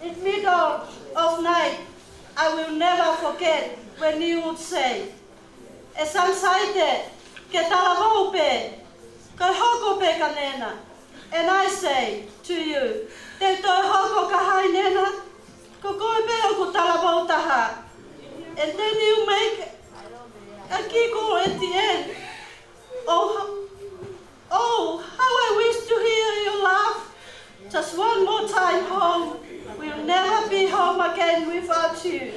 Speaker 10: in the middle of night. I will never forget when you would say, "E Sanisaite, ke talavau pe, kai hoko pe ka nena." And I say to you, te toi hoko ka hai nena, ko koe pe o ku talavau taha. And then you make a giggle at the end. Oh, how I wish to hear you laugh. Just one more time home. We'll never be home again without you.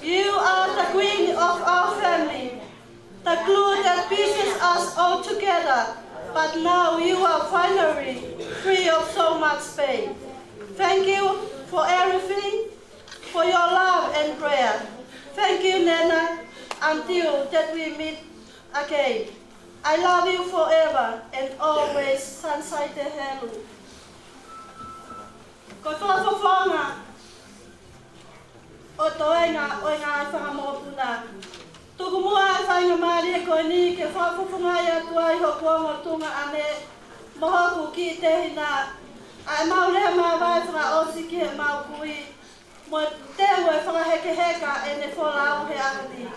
Speaker 10: You are the queen of our family. together, but now you are finally free of so much pain. Thank you for everything, for your love and prayer. Thank you, Nana, until that we meet again. I love you forever and always, Sanisaite Helu. Ko whakawhanga o toenga o ngā whangamopuna. Tuku mua e whainga maari e koe ni ke whakawhunga ia tua i hokuongo tunga ane mohoku ki te hina. Ai maurea mā vai Fakaosi ki he mau kui. Mo teo e whakaheke heka e ne wholau he ahani.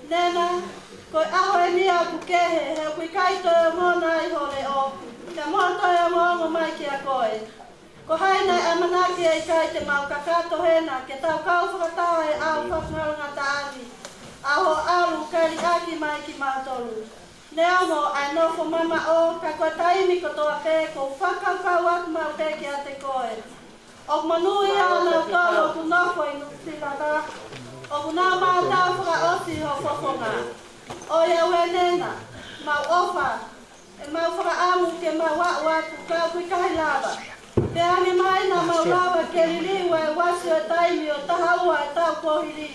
Speaker 10: Nena, koe aho e ni au kukehe he kui kai toi o ngona i hore o. Te moho toi o ngongo mai ki a koe. Ko haina e manaki e kai te mau kakato hena ke tau kau whakatau e au whakangalanga taani. Aho alu kari aki mai ki mautolu. Ne ono ai nofo mama o ka koe taimi ko toa pe ko whakaukau aku mau te ki a te koe. O manui au nau tolo ku nofo i nutirara. O ku nā mau tau Fakaosi ho whakonga. O ia ue nena, mau ofa, e mau whakaamu ke mau wau atu kau kui kai lava. Te ange mai na mau lawa ke ririwa e wasi o taimi o tahaua e tau kohiri.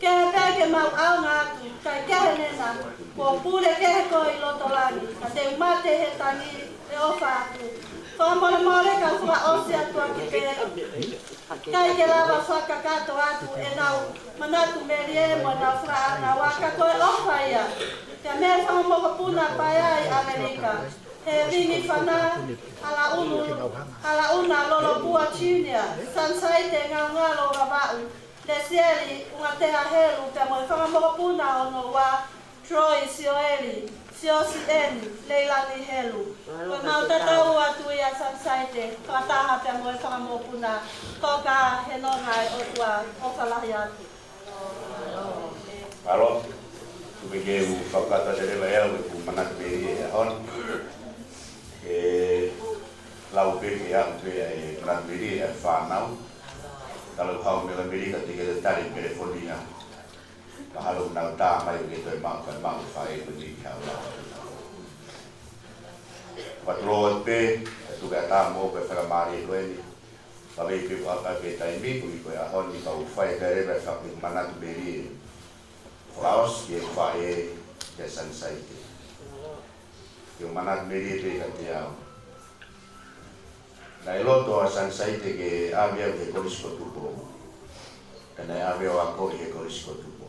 Speaker 10: Ke he peke mau au ngā atu, kai kehe nena, ko pure kehe ko i loto langi, ka te umate he tangi e ofa atu. Whamore more ka Fakaosi atu aki pe. Kai ke lawa whakakato atu e nau manatu meri e mo nau whakaanga waka koe ofa ia. Te mea whamokopuna pai ai Amerika. He ringi whana, hala una lolo pua Junior, Sanisaite ngalo rabau, le sieri unga teha Helu pe mo whamokopuna ono wa Troy sioeli, siosi eni, leilani Helu. Koe mau tatau atu ia Sanisaite, whakataha pe mo whamokopuna, toka he nongai o tua ofalahi atu.
Speaker 9: Alo, tubige u whakata te rewa ea ku manatu meri e hon. E lau peke a pe e manatu meri e whanau. Kalau hau mela meri ka teke tari telefonia. Ka halo nau tā mai ke toi mau kan mau whae ku ni hau lau. Watuloa pe, tuka tā mo pe whakamari loeni. Pawei pe whaka ke taimi ku i koe a hon i kau whae ka rewa whaku manatu meri e. Fakaosi ke whae ke Sanisaite. Yung manat meri pe ka te au. Na iloto a Sanisaite ke awea ke korisko tupo. Kana awea wako ke korisko tupo.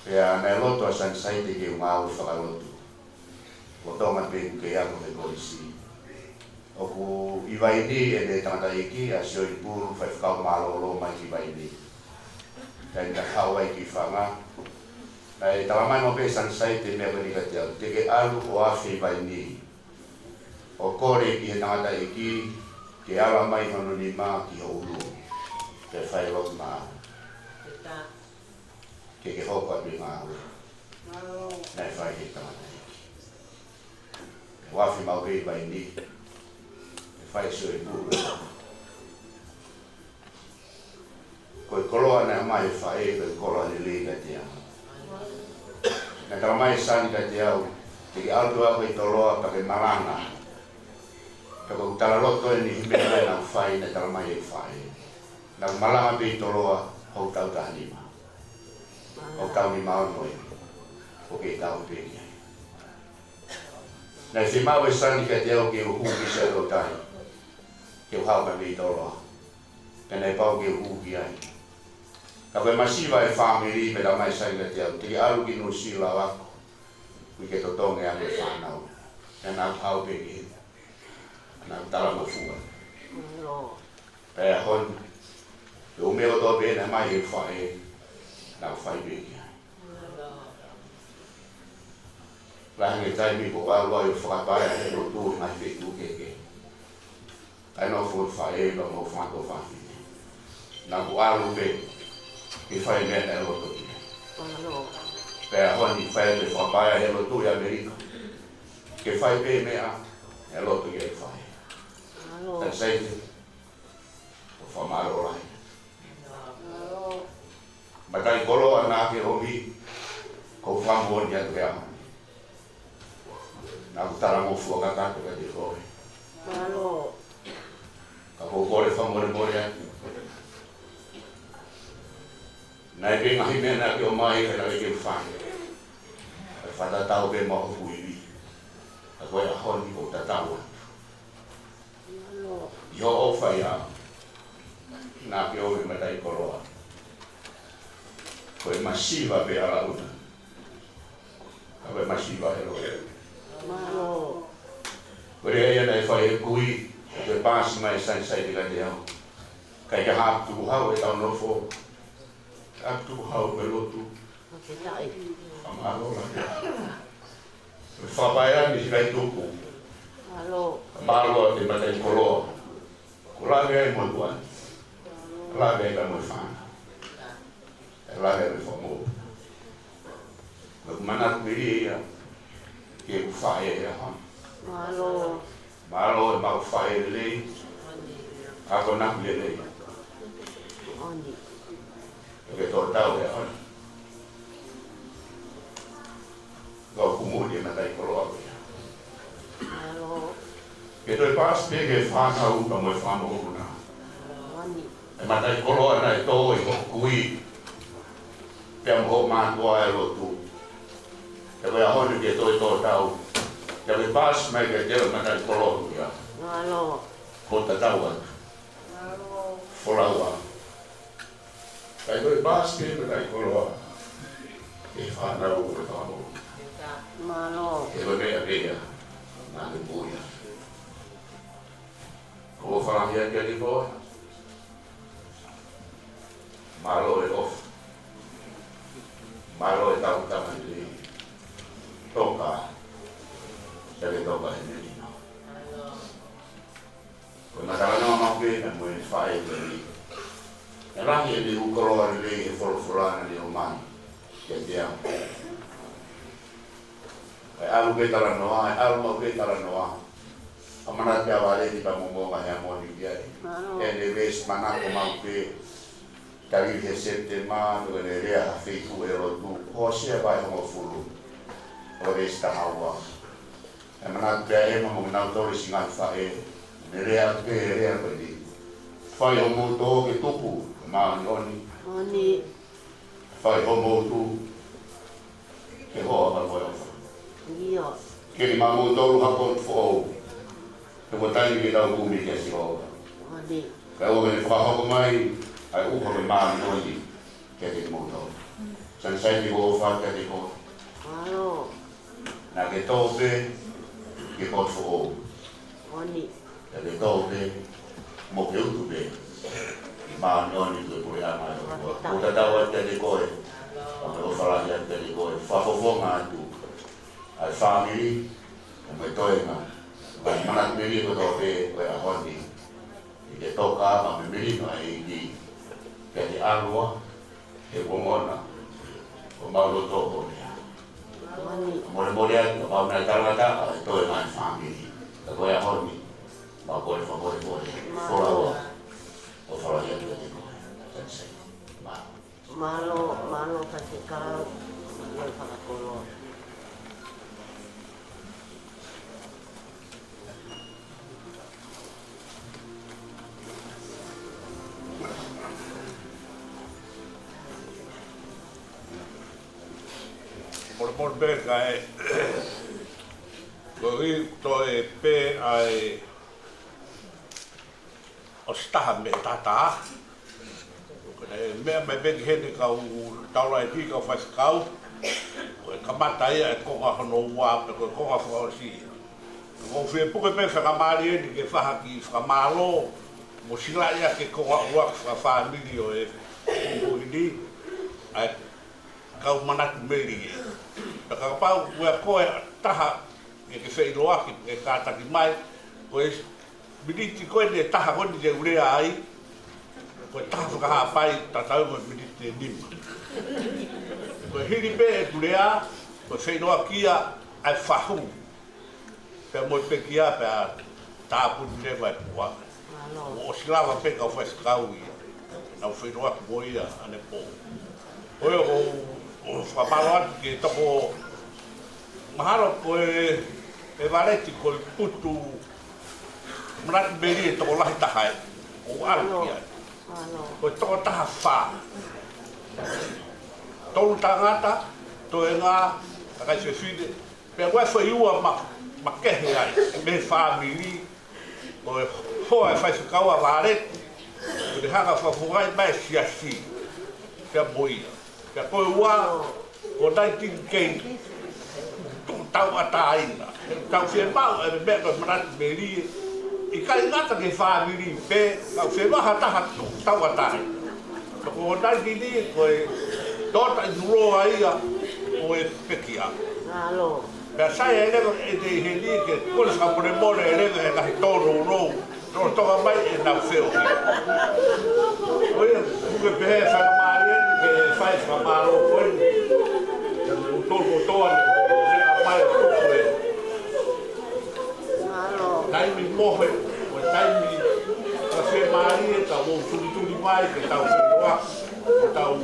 Speaker 9: Pea na iloto a Sanisaite ke umau whakalotu. Koto man pe ke ako ke korisi. Oku iwaini e ne tangata iki a sio i puru whaifkau malolo mai ki iwaini. Dan ka hawai ki whanga. Ai talamai mo pe Sanisaite me bani ka te ke alu o afi vai ni o kore ki nada iki ke ala mai hono ni ma ki o ulu te fai lo ma ke hoka bi ma na fai ki tama o afi ma ve vai ni te fai so e pu ko koloa na mai fai ko koloa ni le ka na talamai sani ka te au, te auto a koe toloa pa ke Malangai. Ka kau talaloto e ni himena na whai na talamai e whai. Na Malangai pe toloa hau tau tahanima. Hau tau ni mao noi, o ke tau Pekia. Na si mau e sani ka te au ke uhu ki se alo tai. Ke uhau ka pe toloa. Ka nei pau ke uhu ki ai. Ka koe masiva e Famili me la mai sai ka te au. Te alu ki no sila wako. Kui ke totonge a me whanau. E nā hau peke. Nā tala mafua. Pea hon. Te umeo tō pēne mai e whae. Nā whai peke. Lahange taimi ko alu ai whakapaya he no tū ngai peku keke. Ai no fu whae pa mo whanko whawhine. Nā ku alu peke. Ke whai mea e loto ki. Pea honi whai te whapaya he loto i Amerika. Ke whai pe mea e loto ki e whai. Sanisaite o whamaro lai. Matai kolo anake homi ko whamuoni atu ea. na utara mo fuaka ka ka di ko
Speaker 5: Malo.
Speaker 9: ka ko ko le famore more na ke ngahi me na ke o mai ka ke fa fa ta tau be mo ku i a ko ya hon ko ta tau
Speaker 5: Malo.
Speaker 9: yo o fa ya na ke o me dai koroa ko e masiva be ala una ka be masiva e lo
Speaker 5: Malo.
Speaker 9: Kore ia nei whai e kui, te pāsi mai Sanisaite ka te au. Kai ka hāp tuku hau e tau nofo. Hāp tuku hau me lotu.
Speaker 5: Whapetai.
Speaker 9: Amaro la te. Me whapaia ni si kai tuku.
Speaker 5: Malo.
Speaker 9: Amaro te matai koloa. Kulawe ai mo tuan. Kulawe ai ka mo whana. E lawe me whamu. Me kumanatu miri ia. Ke kuwhae e hana.
Speaker 5: Malo.
Speaker 9: Malo e mau whae lei. Ako nak lei.
Speaker 5: Oni.
Speaker 9: Ke tō tau e hana. Gau kumuri e matai koroa koe.
Speaker 5: Malo.
Speaker 9: Ke toi pās pe ke whānau ka moe whāmo huna.
Speaker 5: Oni.
Speaker 9: E matai koroa nai tō i ko kui. Pea mho mātua e lotu. Ke koe ahonu ke toi tō tau. Ke koe pās mai ke teo matai koroa koe.
Speaker 5: Malo.
Speaker 9: Ko ta tau atu. Whoraua. Kai koe pās ke matai koroa. Ke whānau koe whāmo.
Speaker 5: Malo.
Speaker 9: E koe mea rea. Nā ke puia. Ko whanahia kia ni koe. Malo e off. Malo e tau tama ni toka. Sele toka e nirino. Koe matarana ma ke na moe whae ke ni. E rangi e ni ukoroa ni lei e wholofurana ni o mai. Kia te au. E alu ke tala noa, e alu mau ke tala noa. A mana te awale ni pa momonga hea moni kia e. E ne ves manako mau ke tari he sente maa, no ne rea ha feitu e rotu. Ho sia vai hongo furu. O resta haua. E mana te a ema mo nau tore si ngai whae. Ne rea ke e rea koe ni. Whai ho mouto ke tupu, maa ni oni.
Speaker 5: Oni.
Speaker 9: Whai ho moutu ke hoa ma moe ofa.
Speaker 5: Io.
Speaker 9: Ke ni maa mouto luha kon fo. Ke mo taini ke tau kumi ke si hoa.
Speaker 5: Oni.
Speaker 9: Ka o me whahoko mai, ai uho me maa noni ke te mouto. Sanisaite ko wha ke te ko.
Speaker 5: Malo.
Speaker 9: Nā ke tōpe, ke pot fo o.
Speaker 5: Oni.
Speaker 9: Ke tōpe, mo ke utu pe. Maa noni ke pui a mai. Ko tatawa ke te koe. O me o whalahi ke te koe. Whafofonga atu. Ai Famili, o me toenga. Mai manat miri ko tōpe, koe a honi. I ke toka, ma me miri no ai ni. Ke te arua, ke wongona. O maulo tōko mea.
Speaker 5: Oni.
Speaker 9: Mole mole atu, o mea tarata, ai toe mai Famili. Ka koe a honi. Ma koe whakore koe. Whoraua. O whalahi atu ke te koe. Sanisaite. Maa.
Speaker 5: Malo. Malo ka te kau. Malo whakakoloa.
Speaker 1: Por ver kai Koi toi pe ai o staha me tata. Me me be hene ka u taula i ka fas kau. O kamata ia e ko ha no wa pe ko ha Fakaosi. Ko fe po pe Fakamali ni ke fa ki Famalo. Mo sila ia ke ko wa Famili o e o ni ai kau manat meri. Ka pau ua koe taha ke whai loa ke kātaki mai. Koe miniti koe ne taha koni te urea ai. Koe taha whakaha pai tatau koe miniti te nima. Koe hiri pe e urea, koe whai loa kia ai whahu. Pea moi Pekia pea tāpuni newa e pua. O silawa pe kau whai skau ia. Nau whai loa ki moia ane pō. Koe o whaparo atu ke toko maharo koe e vareti ko putu mrat beri to lahi tahai o alkia ko to taha fa tolu tangata to enga ka se fide pe wa foi ua ma kehe ai me famili o ho ai fai kaua vareti o de hanga fa fuai mai siasi pe boia pe ko ua o dai tin kei tau ataina tau se mau e me ko mrat beri i kai ngata ke famili pe tau se maha taha tau atai ko dai ni ko tota ro ai o e Pekia
Speaker 7: alo
Speaker 1: pe sai ele e de heli ke ko sa por mole ele e ka toro ro no toga mai e na feo oye que pe fa maria que faz fa malo foi o todo todo a mai
Speaker 7: alo
Speaker 1: dai mi morre o dai mi a fe maria ta o tu mai que ta o ta o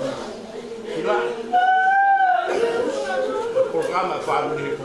Speaker 1: programa Famili